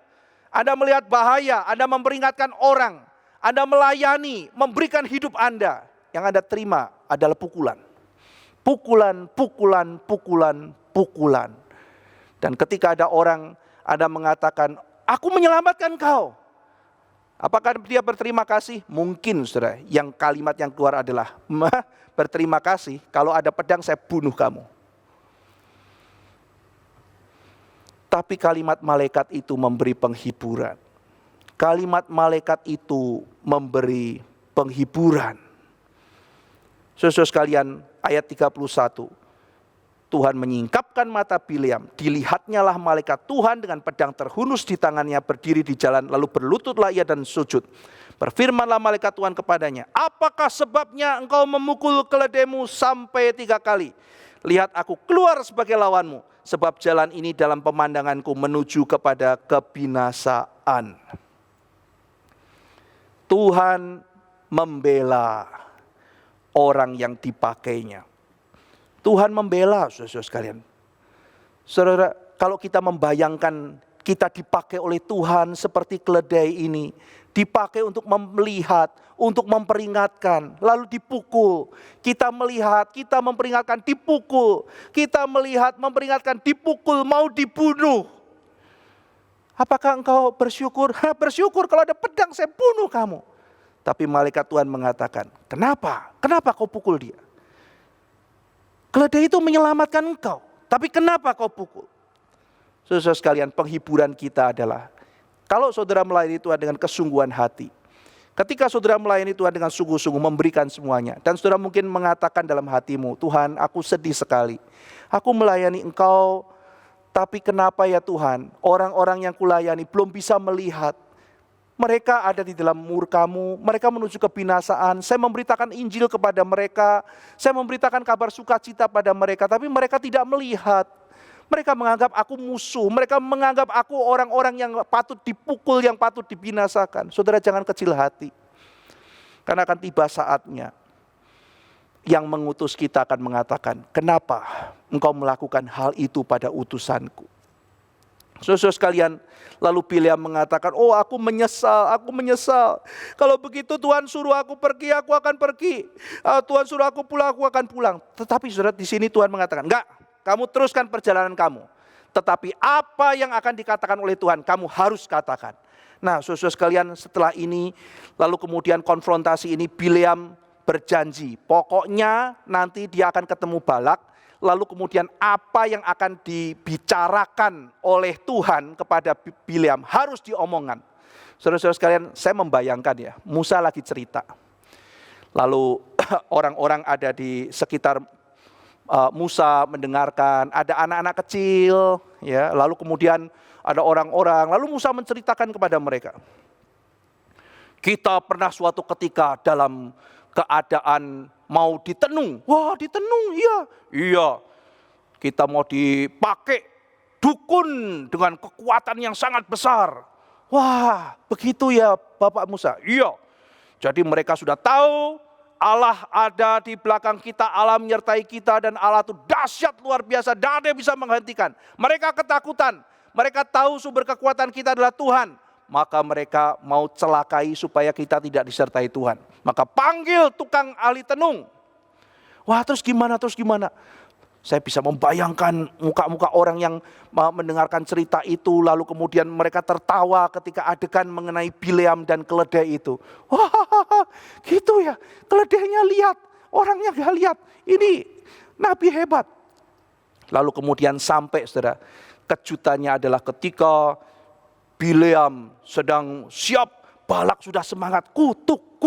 Anda melihat bahaya, Anda memperingatkan orang. Anda melayani, memberikan hidup Anda. Yang Anda terima adalah pukulan. Pukulan, pukulan, pukulan, pukulan. Dan ketika ada orang, Anda mengatakan, aku menyelamatkan kau. Apakah dia berterima kasih? Mungkin, saudara. Yang kalimat yang keluar adalah, berterima kasih, kalau ada pedang saya bunuh kamu. Tapi kalimat malaikat itu memberi penghiburan. Kalimat malaikat itu memberi penghiburan. Saudara sekalian, ayat 31. Tuhan menyingkapkan mata Bileam, dilihatnyalah malaikat Tuhan dengan pedang terhunus di tangannya, berdiri di jalan, lalu berlututlah ia dan sujud. Berfirmanlah malaikat Tuhan kepadanya, apakah sebabnya engkau memukul keledaimu sampai 3 kali? Lihat, aku keluar sebagai lawanmu, sebab jalan ini dalam pemandanganku menuju kepada kebinasaan. Tuhan membela orang yang dipakainya. Tuhan membela, saudara sekalian. Saudara, kalau kita membayangkan kita dipakai oleh Tuhan seperti keledai ini, dipakai untuk melihat, untuk memperingatkan, lalu dipukul. Kita melihat, kita memperingatkan, dipukul. Kita melihat, memperingatkan, dipukul, mau dibunuh. Apakah engkau bersyukur? Bersyukur, kalau ada pedang saya bunuh kamu. Tapi malaikat Tuhan mengatakan, kenapa? Kenapa kau pukul dia? Keledai itu menyelamatkan engkau, tapi kenapa kau pukul? Saudara sekalian, penghiburan kita adalah kalau saudara melayani Tuhan dengan kesungguhan hati. Ketika saudara melayani Tuhan dengan sungguh-sungguh memberikan semuanya, dan saudara mungkin mengatakan dalam hatimu, Tuhan, aku sedih sekali. Aku melayani engkau, tapi kenapa ya Tuhan, orang-orang yang kulayani belum bisa melihat. Mereka ada di dalam murka-Mu, mereka menuju kebinasaan. Saya memberitakan Injil kepada mereka, saya memberitakan kabar sukacita pada mereka, tapi mereka tidak melihat. Mereka menganggap aku musuh, mereka menganggap aku orang-orang yang patut dipukul, yang patut dibinasakan. Saudara, jangan kecil hati, karena akan tiba saatnya yang mengutus kita akan mengatakan, kenapa engkau melakukan hal itu pada utusanku? Saudara sekalian, lalu Bileam mengatakan, oh aku menyesal. Kalau begitu Tuhan suruh aku pergi, aku akan pergi. Tuhan suruh aku pulang, aku akan pulang. Tetapi saudara, di sini Tuhan mengatakan, enggak, kamu teruskan perjalanan kamu. Tetapi apa yang akan dikatakan oleh Tuhan, kamu harus katakan. Nah saudara sekalian, setelah ini, lalu kemudian konfrontasi ini, Bileam berjanji, pokoknya nanti dia akan ketemu Balak. Lalu kemudian apa yang akan dibicarakan oleh Tuhan kepada Bileam harus diomongkan. Saudara-saudara sekalian, saya membayangkan ya, Musa lagi cerita. Lalu orang-orang ada di sekitar Musa mendengarkan, ada anak-anak kecil, ya. Lalu kemudian ada orang-orang, lalu Musa menceritakan kepada mereka. Kita pernah suatu ketika dalam keadaan mau ditenung. Wah, ditenung, iya. Kita mau dipakai dukun dengan kekuatan yang sangat besar. Wah, begitu ya Bapak Musa? Iya. Jadi mereka sudah tahu Allah ada di belakang kita, Allah menyertai kita, dan Allah itu dahsyat luar biasa, tidak ada yang bisa menghentikan. Mereka ketakutan, mereka tahu sumber kekuatan kita adalah Tuhan. Maka mereka mau celakai supaya kita tidak disertai Tuhan. Maka panggil tukang ahli tenung. Wah, terus gimana? Saya bisa membayangkan muka-muka orang yang mendengarkan cerita itu. Lalu kemudian mereka tertawa ketika adegan mengenai Bileam dan keledai itu. Wah, gitu ya. Keledainya lihat, orangnya gak lihat. Ini nabi hebat. Lalu kemudian sampai, saudara, kejutannya adalah ketika Bileam sedang siap, Balak sudah semangat, kutuk.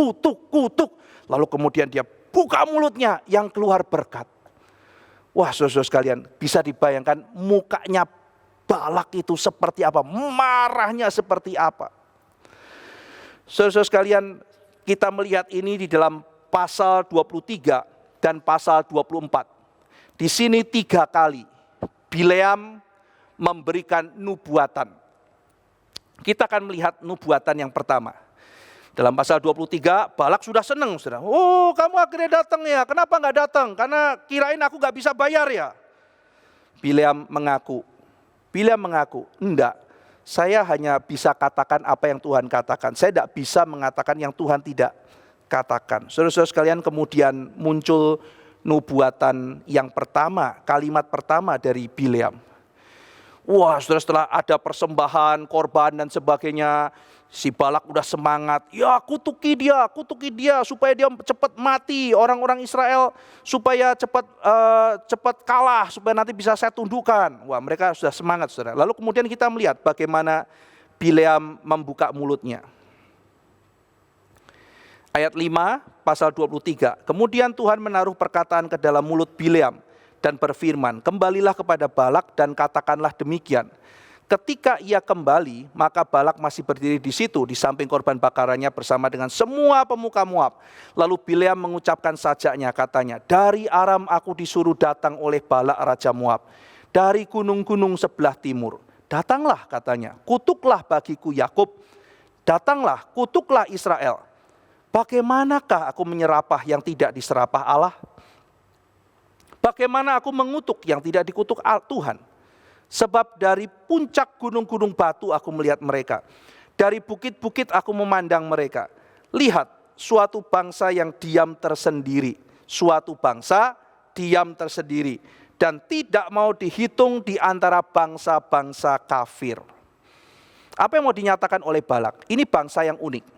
Lalu kemudian dia buka mulutnya, yang keluar berkat. Wah, saudara sekalian, bisa dibayangkan mukanya Balak itu seperti apa, marahnya seperti apa. Saudara sekalian, kita melihat ini di dalam pasal 23 dan pasal 24. Di sini 3 kali Bileam memberikan nubuatan. Kita akan melihat nubuatan yang pertama. Dalam pasal 23, Balak sudah senang. Oh, kamu akhirnya datang ya. Kenapa enggak datang? Karena kirain aku enggak bisa bayar ya. Bileam mengaku, enggak. Saya hanya bisa katakan apa yang Tuhan katakan. Saya tidak bisa mengatakan yang Tuhan tidak katakan. Saudara-saudara sekalian, kemudian muncul nubuatan yang pertama, kalimat pertama dari Bileam. Wah, setelah ada persembahan, korban dan sebagainya, si Balak udah semangat. Ya, kutuki dia supaya dia cepat mati. Orang-orang Israel supaya cepat kalah, supaya nanti bisa saya tundukkan. Wah, mereka sudah semangat, saudara. Lalu kemudian kita melihat bagaimana Bileam membuka mulutnya. Ayat 5, pasal 23. Kemudian Tuhan menaruh perkataan ke dalam mulut Bileam dan berfirman, kembalilah kepada Balak dan katakanlah demikian. Ketika ia kembali, maka Balak masih berdiri di situ di samping korban bakarannya bersama dengan semua pemuka Moab. Lalu Bileam mengucapkan sajaknya, katanya, dari Aram aku disuruh datang oleh Balak raja Moab, dari gunung-gunung sebelah timur. Datanglah, katanya, kutuklah bagiku Yakub, datanglah, kutuklah Israel. Bagaimanakah aku menyerapah yang tidak diserapah Allah? Bagaimana aku mengutuk yang tidak dikutuk Tuhan? Sebab dari puncak gunung-gunung batu aku melihat mereka. Dari bukit-bukit aku memandang mereka. Lihat, suatu bangsa yang diam tersendiri. Suatu bangsa diam tersendiri. Dan tidak mau dihitung di antara bangsa-bangsa kafir. Apa yang mau dinyatakan oleh Balak? Ini bangsa yang unik.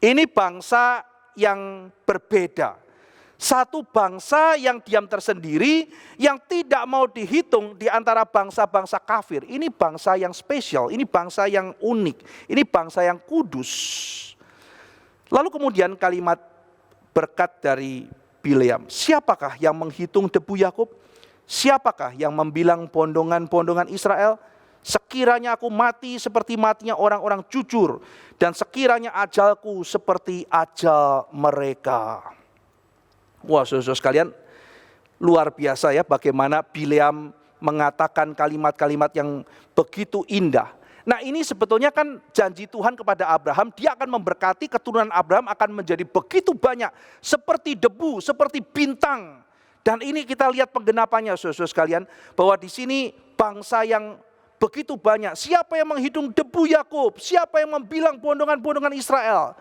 Ini bangsa yang berbeda. Satu bangsa yang diam tersendiri, yang tidak mau dihitung di antara bangsa-bangsa kafir. Ini bangsa yang spesial, ini bangsa yang unik, ini bangsa yang kudus. Lalu kemudian kalimat berkat dari Bileam. Siapakah yang menghitung debu Yakub? Siapakah yang membilang pondongan-pondongan Israel? Sekiranya aku mati seperti matinya orang-orang jujur, dan sekiranya ajalku seperti ajal mereka. Wah, saudara sekalian, luar biasa ya bagaimana Bileam mengatakan kalimat-kalimat yang begitu indah. Nah, ini sebetulnya kan janji Tuhan kepada Abraham, dia akan memberkati keturunan Abraham akan menjadi begitu banyak, seperti debu, seperti bintang. Dan ini kita lihat penggenapannya, saudara sekalian, bahwa di sini bangsa yang begitu banyak. Siapa yang menghitung debu Yakub? Siapa yang membilang pondongan-pondongan Israel?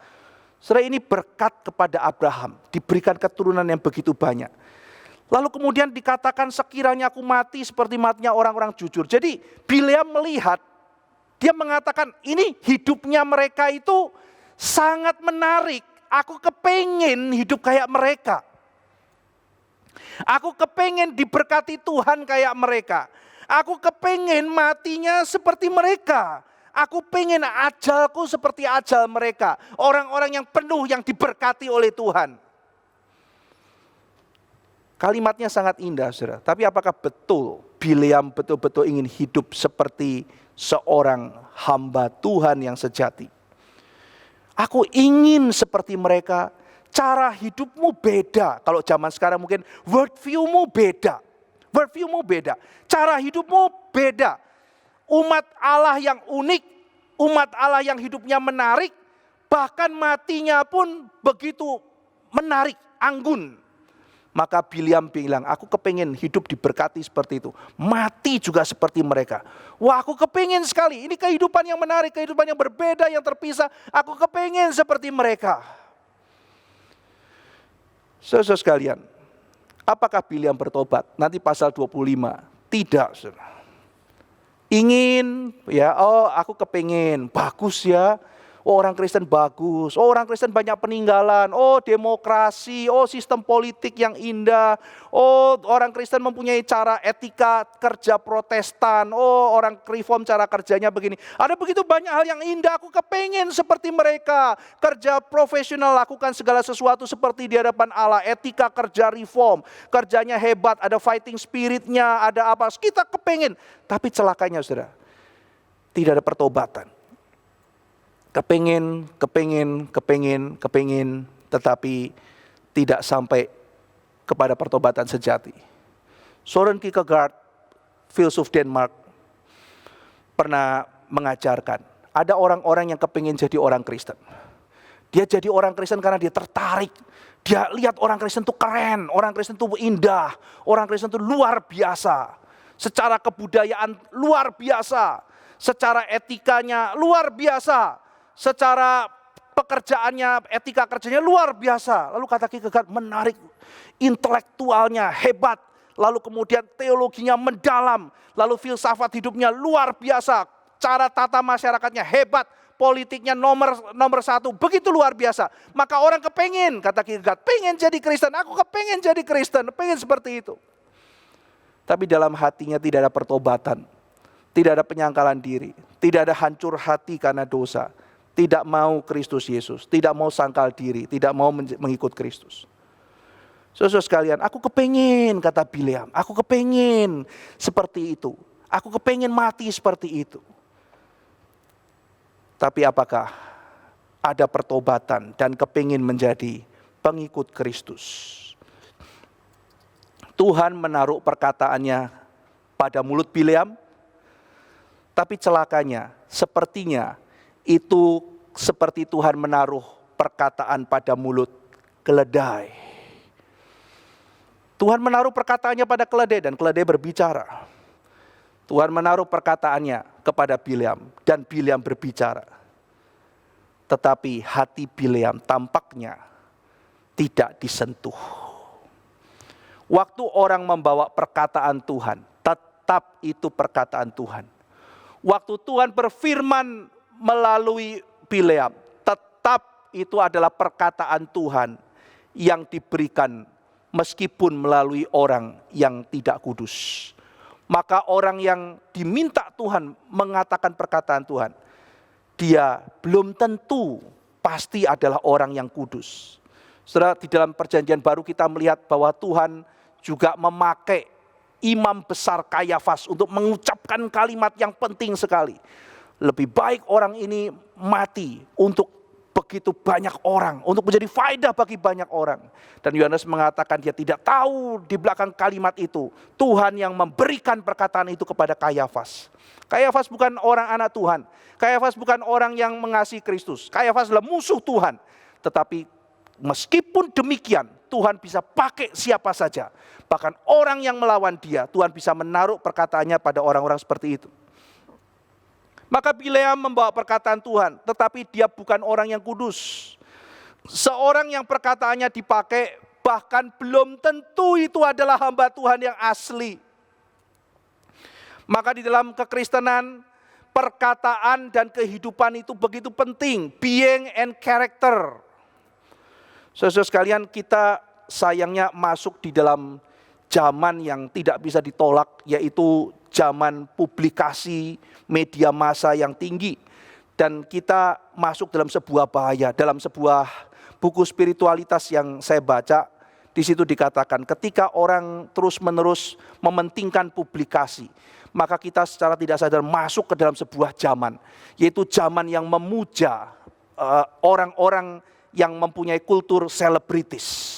Saudara, ini berkat kepada Abraham, diberikan keturunan yang begitu banyak. Lalu kemudian dikatakan sekiranya aku mati seperti matinya orang-orang jujur. Jadi Bileam melihat, dia mengatakan ini hidupnya mereka itu sangat menarik. Aku kepengen hidup kayak mereka. Aku kepengen diberkati Tuhan kayak mereka. Aku kepengen matinya seperti mereka. Aku pengen ajalku seperti ajal mereka. Orang-orang yang penuh, yang diberkati oleh Tuhan. Kalimatnya sangat indah, saudara. Tapi apakah betul Bileam betul-betul ingin hidup seperti seorang hamba Tuhan yang sejati? Aku ingin seperti mereka. Cara hidupmu beda. Kalau zaman sekarang mungkin worldview-mu beda. Worldview-mu beda. Cara hidupmu beda. Umat Allah yang unik, umat Allah yang hidupnya menarik, bahkan matinya pun begitu menarik, anggun. Maka Bileam bilang, aku kepengen hidup diberkati seperti itu. Mati juga seperti mereka. Wah, aku kepengen sekali, ini kehidupan yang menarik, kehidupan yang berbeda, yang terpisah. Aku kepengen seperti mereka. Saudara sekalian, apakah Bileam bertobat? Nanti pasal 25. Tidak, saudara. Ingin ya, oh aku kepengen, bagus ya, oh orang Kristen bagus, oh orang Kristen banyak peninggalan, oh demokrasi, oh sistem politik yang indah, oh orang Kristen mempunyai cara etika kerja Protestan, oh orang Reform cara kerjanya begini. Ada begitu banyak hal yang indah, aku kepengen seperti mereka, kerja profesional, lakukan segala sesuatu seperti di hadapan Allah, etika kerja Reform, kerjanya hebat, ada fighting spiritnya, ada apa, kita kepengen. Tapi celakanya saudara, tidak ada pertobatan. Kepengen, tetapi tidak sampai kepada pertobatan sejati. Søren Kierkegaard, filsuf Denmark, pernah mengajarkan, ada orang-orang yang kepengen jadi orang Kristen. Dia jadi orang Kristen karena dia tertarik. Dia lihat orang Kristen itu keren, orang Kristen itu indah, orang Kristen itu luar biasa. Secara kebudayaan luar biasa, secara etikanya luar biasa, secara pekerjaannya, etika kerjanya luar biasa. Lalu kata Kierkegaard, menarik, intelektualnya hebat, lalu kemudian teologinya mendalam, lalu filsafat hidupnya luar biasa, cara tata masyarakatnya hebat, politiknya nomor satu, begitu luar biasa. Maka orang kepengen, kata Kierkegaard, pengen jadi Kristen, aku kepengen jadi Kristen, pengen seperti itu. Tapi dalam hatinya tidak ada pertobatan, tidak ada penyangkalan diri, tidak ada hancur hati karena dosa, tidak mau Kristus Yesus, tidak mau sangkal diri, tidak mau mengikut Kristus. Saudara sekalian, aku kepengen, kata Bileam, aku kepengen seperti itu. Aku kepengen mati seperti itu. Tapi apakah ada pertobatan dan kepengen menjadi pengikut Kristus? Tuhan menaruh perkataannya pada mulut Bileam, tapi celakanya, sepertinya itu seperti Tuhan menaruh perkataan pada mulut keledai. Tuhan menaruh perkataannya pada keledai dan keledai berbicara. Tuhan menaruh perkataannya kepada Bileam dan Bileam berbicara. Tetapi hati Bileam tampaknya tidak disentuh. Waktu orang membawa perkataan Tuhan, tetap itu perkataan Tuhan. Waktu Tuhan berfirman melalui Bileam, tetap itu adalah perkataan Tuhan yang diberikan meskipun melalui orang yang tidak kudus. Maka orang yang diminta Tuhan mengatakan perkataan Tuhan, dia belum tentu pasti adalah orang yang kudus. Saudara, di dalam perjanjian baru kita melihat bahwa Tuhan juga memakai imam besar Kayafas untuk mengucapkan kalimat yang penting sekali. Lebih baik orang ini mati untuk begitu banyak orang, untuk menjadi faedah bagi banyak orang. Dan Yohanes mengatakan dia tidak tahu di belakang kalimat itu Tuhan yang memberikan perkataan itu kepada Kayafas. Kayafas bukan orang anak Tuhan, Kayafas bukan orang yang mengasihi Kristus, Kayafas adalah musuh Tuhan. Tetapi meskipun demikian, Tuhan bisa pakai siapa saja. Bahkan orang yang melawan dia, Tuhan bisa menaruh perkataannya pada orang-orang seperti itu. Maka Bileam membawa perkataan Tuhan, tetapi dia bukan orang yang kudus. Seorang yang perkataannya dipakai, bahkan belum tentu itu adalah hamba Tuhan yang asli. Maka di dalam kekristenan, perkataan dan kehidupan itu begitu penting. Being and character. Saudara sekalian, kita sayangnya masuk di dalam zaman yang tidak bisa ditolak, yaitu zaman publikasi media massa yang tinggi. Dan kita masuk dalam sebuah bahaya, dalam sebuah buku spiritualitas yang saya baca, di situ dikatakan ketika orang terus-menerus mementingkan publikasi, maka kita secara tidak sadar masuk ke dalam sebuah zaman, yaitu zaman yang memuja orang-orang yang mempunyai kultur selebritis.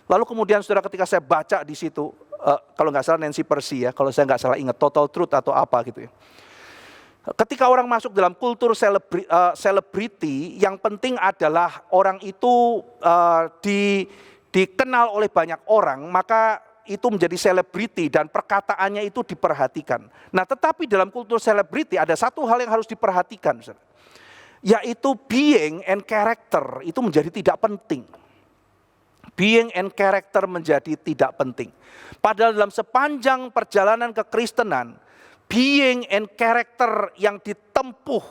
Lalu kemudian saudara, ketika saya baca di situ, kalau nggak salah Nancy Percy ya, kalau saya nggak salah ingat Total Truth atau apa gitu ya. Ketika orang masuk dalam kultur selebriti, yang penting adalah orang itu dikenal oleh banyak orang, maka itu menjadi selebriti dan perkataannya itu diperhatikan. Nah, tetapi dalam kultur selebriti ada satu hal yang harus diperhatikan, yaitu being and character itu menjadi tidak penting. Being and character menjadi tidak penting. Padahal dalam sepanjang perjalanan kekristenan, being and character yang ditempuh,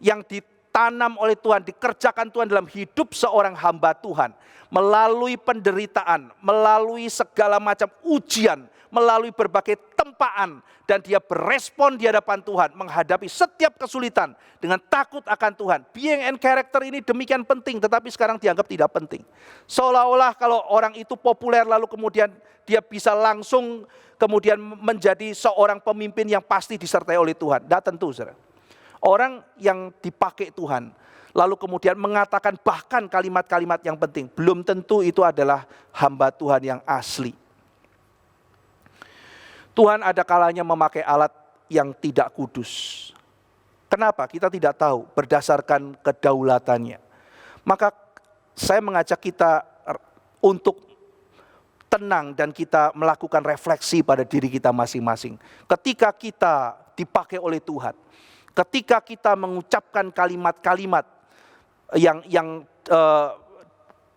yang ditanam oleh Tuhan, dikerjakan Tuhan dalam hidup seorang hamba Tuhan, melalui penderitaan, melalui segala macam ujian, melalui berbagai tempaan, dan dia berespon di hadapan Tuhan, menghadapi setiap kesulitan dengan takut akan Tuhan. Being and character ini demikian penting, tetapi sekarang dianggap tidak penting. Seolah-olah kalau orang itu populer lalu kemudian dia bisa langsung kemudian menjadi seorang pemimpin yang pasti disertai oleh Tuhan. Tidak tentu, saudara. Orang yang dipakai Tuhan lalu kemudian mengatakan bahkan kalimat-kalimat yang penting, belum tentu itu adalah hamba Tuhan yang asli. Tuhan ada kalanya memakai alat yang tidak kudus. Kenapa? Kita tidak tahu berdasarkan kedaulatannya. Maka saya mengajak kita untuk tenang dan kita melakukan refleksi pada diri kita masing-masing. Ketika kita dipakai oleh Tuhan, ketika kita mengucapkan kalimat-kalimat yang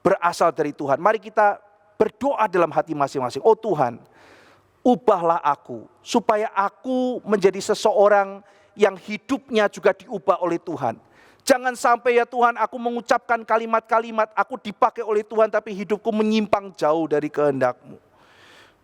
berasal dari Tuhan, mari kita berdoa dalam hati masing-masing. Oh Tuhan, ubahlah aku, supaya aku menjadi seseorang yang hidupnya juga diubah oleh Tuhan. Jangan sampai ya Tuhan, aku mengucapkan kalimat-kalimat, aku dipakai oleh Tuhan, tapi hidupku menyimpang jauh dari kehendak-Mu.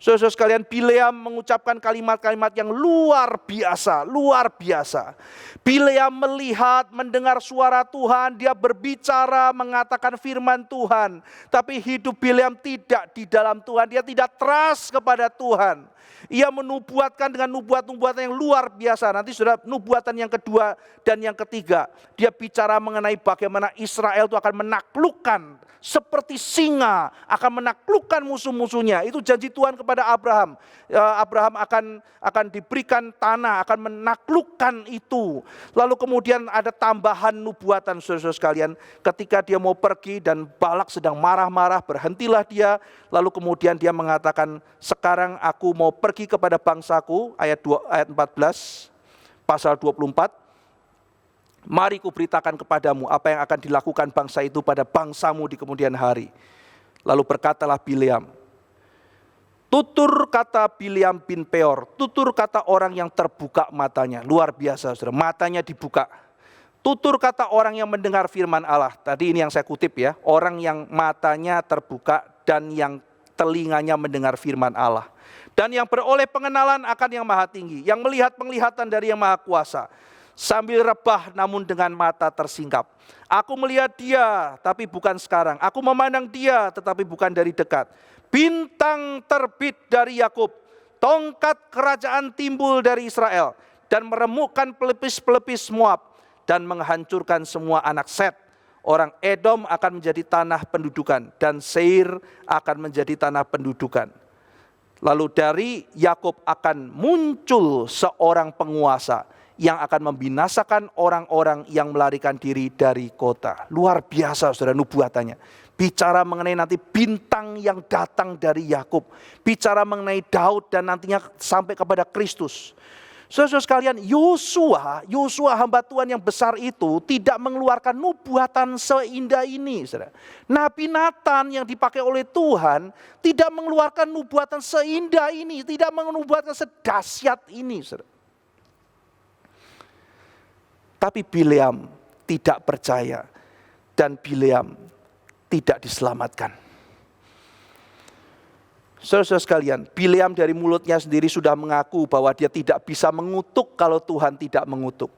Saudara sekalian, Bileam mengucapkan kalimat-kalimat yang luar biasa, luar biasa. Bileam melihat, mendengar suara Tuhan, dia berbicara, mengatakan firman Tuhan. Tapi hidup Bileam tidak di dalam Tuhan, dia tidak trust kepada Tuhan. Ia menubuatkan dengan nubuatan yang luar biasa. Nanti sudah nubuatan yang kedua dan yang ketiga. Dia bicara mengenai bagaimana Israel itu akan menaklukkan seperti singa, akan menaklukkan musuh-musuhnya. Itu janji Tuhan kepada Abraham. Abraham akan diberikan tanah, akan menaklukkan itu. Lalu kemudian ada tambahan nubuatan, saudara-saudara sekalian. Ketika dia mau pergi dan Balak sedang marah-marah, berhentilah dia. Lalu kemudian dia mengatakan, sekarang aku mau pergi kepada bangsaku, ayat 14, pasal 24. Mari kuberitakan kepadamu apa yang akan dilakukan bangsa itu pada bangsamu di kemudian hari. Lalu berkatalah Bileam, tutur kata Bileam bin Peor, tutur kata orang yang terbuka matanya. Luar biasa saudara, matanya dibuka. Tutur kata orang yang mendengar firman Allah. Tadi ini yang saya kutip ya, orang yang matanya terbuka dan yang telinganya mendengar firman Allah. Dan yang beroleh pengenalan akan yang maha tinggi, yang melihat penglihatan dari yang maha kuasa. Sambil rebah namun dengan mata tersingkap. Aku melihat dia tapi bukan sekarang. Aku memandang dia tetapi bukan dari dekat. Bintang terbit dari Yakub, tongkat kerajaan timbul dari Israel, dan meremukkan pelipis-pelipis Moab, dan menghancurkan semua anak Set. Orang Edom akan menjadi tanah pendudukan, dan Seir akan menjadi tanah pendudukan. Lalu dari Yakub akan muncul seorang penguasa yang akan membinasakan orang-orang yang melarikan diri dari kota. Luar biasa saudara nubuatannya. Bicara mengenai nanti bintang yang datang dari Yakub. Bicara mengenai Daud dan nantinya sampai kepada Kristus. Saudara sekalian, Yosua hamba Tuhan yang besar itu tidak mengeluarkan nubuatan seindah ini. Saudara. Nabi Nathan yang dipakai oleh Tuhan tidak mengeluarkan nubuatan seindah ini. Tidak mengeluarkan sedahsyat ini. Saudara. Tapi Bileam tidak percaya dan Bileam tidak diselamatkan. Saudara-saudara sekalian, Bileam dari mulutnya sendiri sudah mengaku bahwa dia tidak bisa mengutuk kalau Tuhan tidak mengutuk.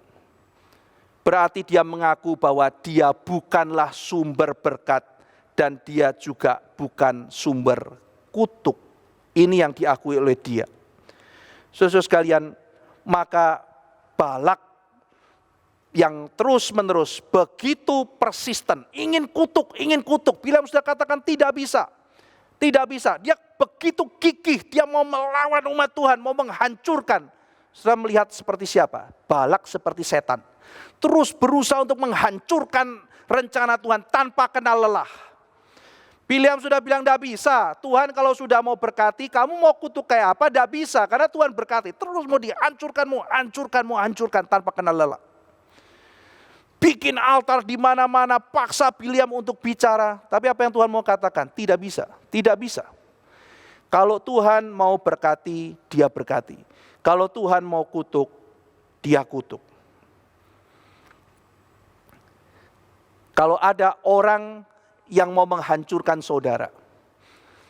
Berarti dia mengaku bahwa dia bukanlah sumber berkat dan dia juga bukan sumber kutuk. Ini yang diakui oleh dia. Saudara-saudara sekalian, maka Balak yang terus-menerus begitu persisten, ingin kutuk. Bileam sudah katakan tidak bisa. Dia begitu gigih, dia mau melawan umat Tuhan, mau menghancurkan. Sudah melihat seperti siapa? Balak seperti setan. Terus berusaha untuk menghancurkan rencana Tuhan tanpa kenal lelah. Bileam sudah bilang tidak bisa. Tuhan kalau sudah mau berkati, kamu mau kutuk kayak apa? Tidak bisa, karena Tuhan berkati. Terus mau dihancurkan tanpa kenal lelah. Bikin altar di mana-mana, paksa Bileam untuk bicara. Tapi apa yang Tuhan mau katakan? Tidak bisa. Kalau Tuhan mau berkati, dia berkati. Kalau Tuhan mau kutuk, dia kutuk. Kalau ada orang yang mau menghancurkan saudara,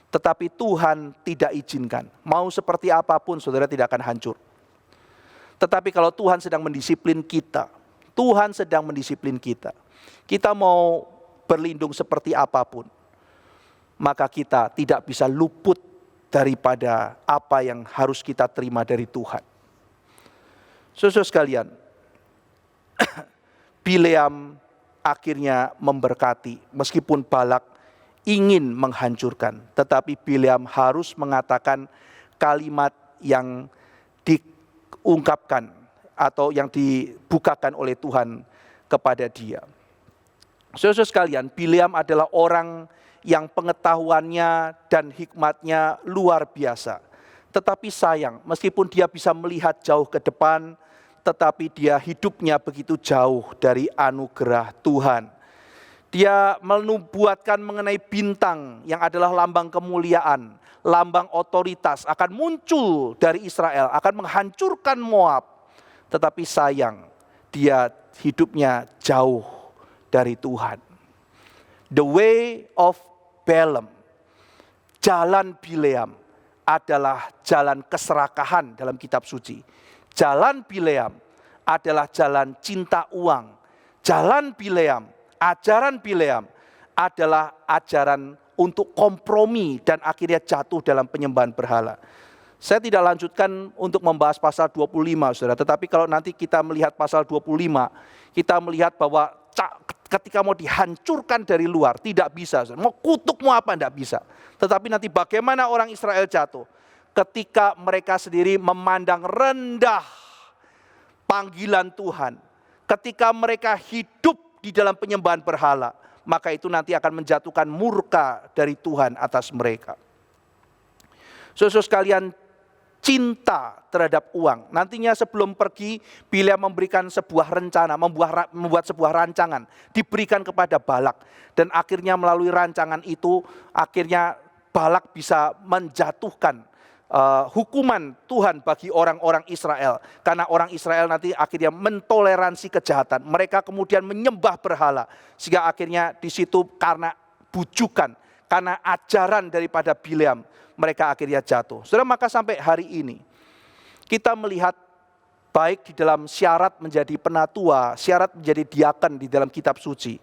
tetapi Tuhan tidak izinkan, mau seperti apapun saudara tidak akan hancur. Tetapi kalau Tuhan sedang mendisiplin kita, kita mau berlindung seperti apapun, maka kita tidak bisa luput daripada apa yang harus kita terima dari Tuhan. Saudara sekalian, Bileam akhirnya memberkati, meskipun Balak ingin menghancurkan, tetapi Bileam harus mengatakan kalimat yang diungkapkan atau yang dibukakan oleh Tuhan kepada dia. Saudara sekalian, Bileam adalah orang yang pengetahuannya dan hikmatnya luar biasa. Tetapi sayang, meskipun dia bisa melihat jauh ke depan, tetapi dia hidupnya begitu jauh dari anugerah Tuhan. Dia menubuatkan mengenai bintang yang adalah lambang kemuliaan, lambang otoritas akan muncul dari Israel, akan menghancurkan Moab. Tetapi sayang, dia hidupnya jauh dari Tuhan. The way of Balaam, jalan Bileam adalah jalan keserakahan dalam kitab suci. Jalan Bileam adalah jalan cinta uang. Jalan Bileam, ajaran Bileam adalah ajaran untuk kompromi dan akhirnya jatuh dalam penyembahan berhala. Saya tidak lanjutkan untuk membahas pasal 25, saudara. Tetapi kalau nanti kita melihat pasal 25, kita melihat bahwa ketika mau dihancurkan dari luar, tidak bisa. Saudara. Mau kutuk, mau apa, tidak bisa. Tetapi nanti bagaimana orang Israel jatuh? Ketika mereka sendiri memandang rendah panggilan Tuhan. Ketika mereka hidup di dalam penyembahan berhala, maka itu nanti akan menjatuhkan murka dari Tuhan atas mereka. Saudara sekalian, cinta terhadap uang. Nantinya sebelum pergi, Bileam memberikan sebuah rencana, membuat sebuah rancangan, diberikan kepada Balak. Dan akhirnya melalui rancangan itu, akhirnya Balak bisa menjatuhkan hukuman Tuhan bagi orang-orang Israel. Karena orang Israel nanti akhirnya mentoleransi kejahatan. Mereka kemudian menyembah berhala. Sehingga akhirnya di situ karena bujukan, karena ajaran daripada Bileam, mereka akhirnya jatuh. Saudara, maka sampai hari ini kita melihat baik di dalam syarat menjadi penatua, syarat menjadi diaken di dalam kitab suci.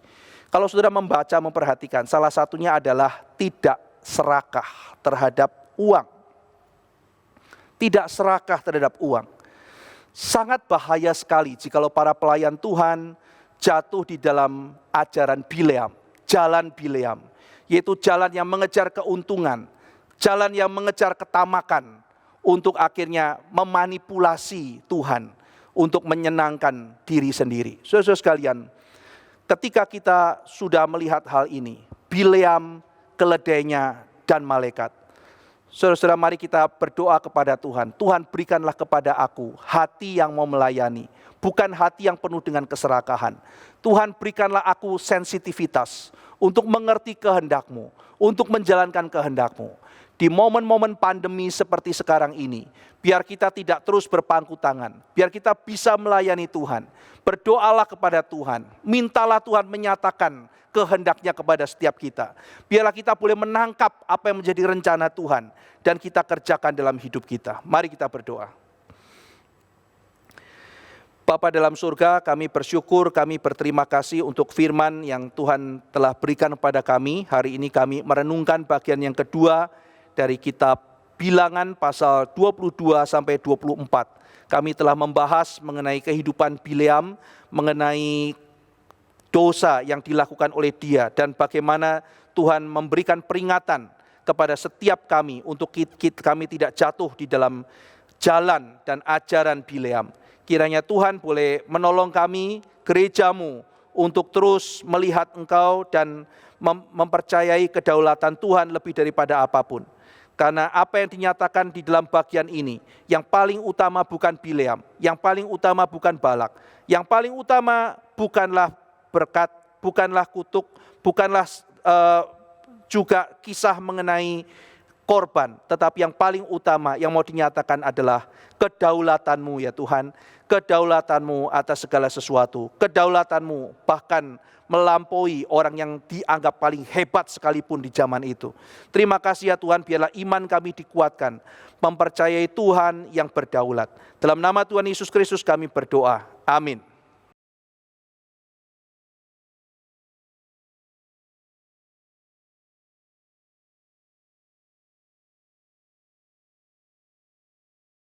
Kalau saudara membaca, memperhatikan, salah satunya adalah tidak serakah terhadap uang. Tidak serakah terhadap uang. Sangat bahaya sekali jikalau para pelayan Tuhan jatuh di dalam ajaran Bileam, jalan Bileam, yaitu jalan yang mengejar keuntungan, jalan yang mengejar ketamakan untuk akhirnya memanipulasi Tuhan untuk menyenangkan diri sendiri. Saudara sekalian, ketika kita sudah melihat hal ini, Bileam, keledainya, dan malaikat, saudara-saudara, mari kita berdoa kepada Tuhan. Tuhan, berikanlah kepada aku hati yang mau melayani, bukan hati yang penuh dengan keserakahan. Tuhan, berikanlah aku sensitivitas untuk mengerti kehendak-Mu, untuk menjalankan kehendak-Mu. Di momen-momen pandemi seperti sekarang ini, biar kita tidak terus berpangku tangan, biar kita bisa melayani Tuhan. Berdoalah kepada Tuhan, mintalah Tuhan menyatakan kehendaknya kepada setiap kita. Biarlah kita boleh menangkap apa yang menjadi rencana Tuhan dan kita kerjakan dalam hidup kita. Mari kita berdoa. Bapa dalam surga, kami bersyukur, kami berterima kasih untuk firman yang Tuhan telah berikan kepada kami. Hari ini kami merenungkan bagian yang kedua dari kitab Bilangan pasal 22 sampai 24. Kami telah membahas mengenai kehidupan Bileam, mengenai dosa yang dilakukan oleh dia, dan bagaimana Tuhan memberikan peringatan kepada setiap kami untuk kami tidak jatuh di dalam jalan dan ajaran Bileam. Kiranya Tuhan boleh menolong kami, gereja-Mu, untuk terus melihat Engkau dan mempercayai kedaulatan Tuhan lebih daripada apapun. Karena apa yang dinyatakan di dalam bagian ini, yang paling utama bukan Bileam, yang paling utama bukan Balak, yang paling utama bukanlah berkat, bukanlah kutuk, bukanlah juga kisah mengenai korban, tetapi yang paling utama yang mau dinyatakan adalah kedaulatan-Mu ya Tuhan, kedaulatan-Mu atas segala sesuatu, kedaulatan-Mu bahkan melampaui orang yang dianggap paling hebat sekalipun di zaman itu. Terima kasih ya Tuhan, biarlah iman kami dikuatkan, mempercayai Tuhan yang berdaulat. Dalam nama Tuhan Yesus Kristus kami berdoa, amin.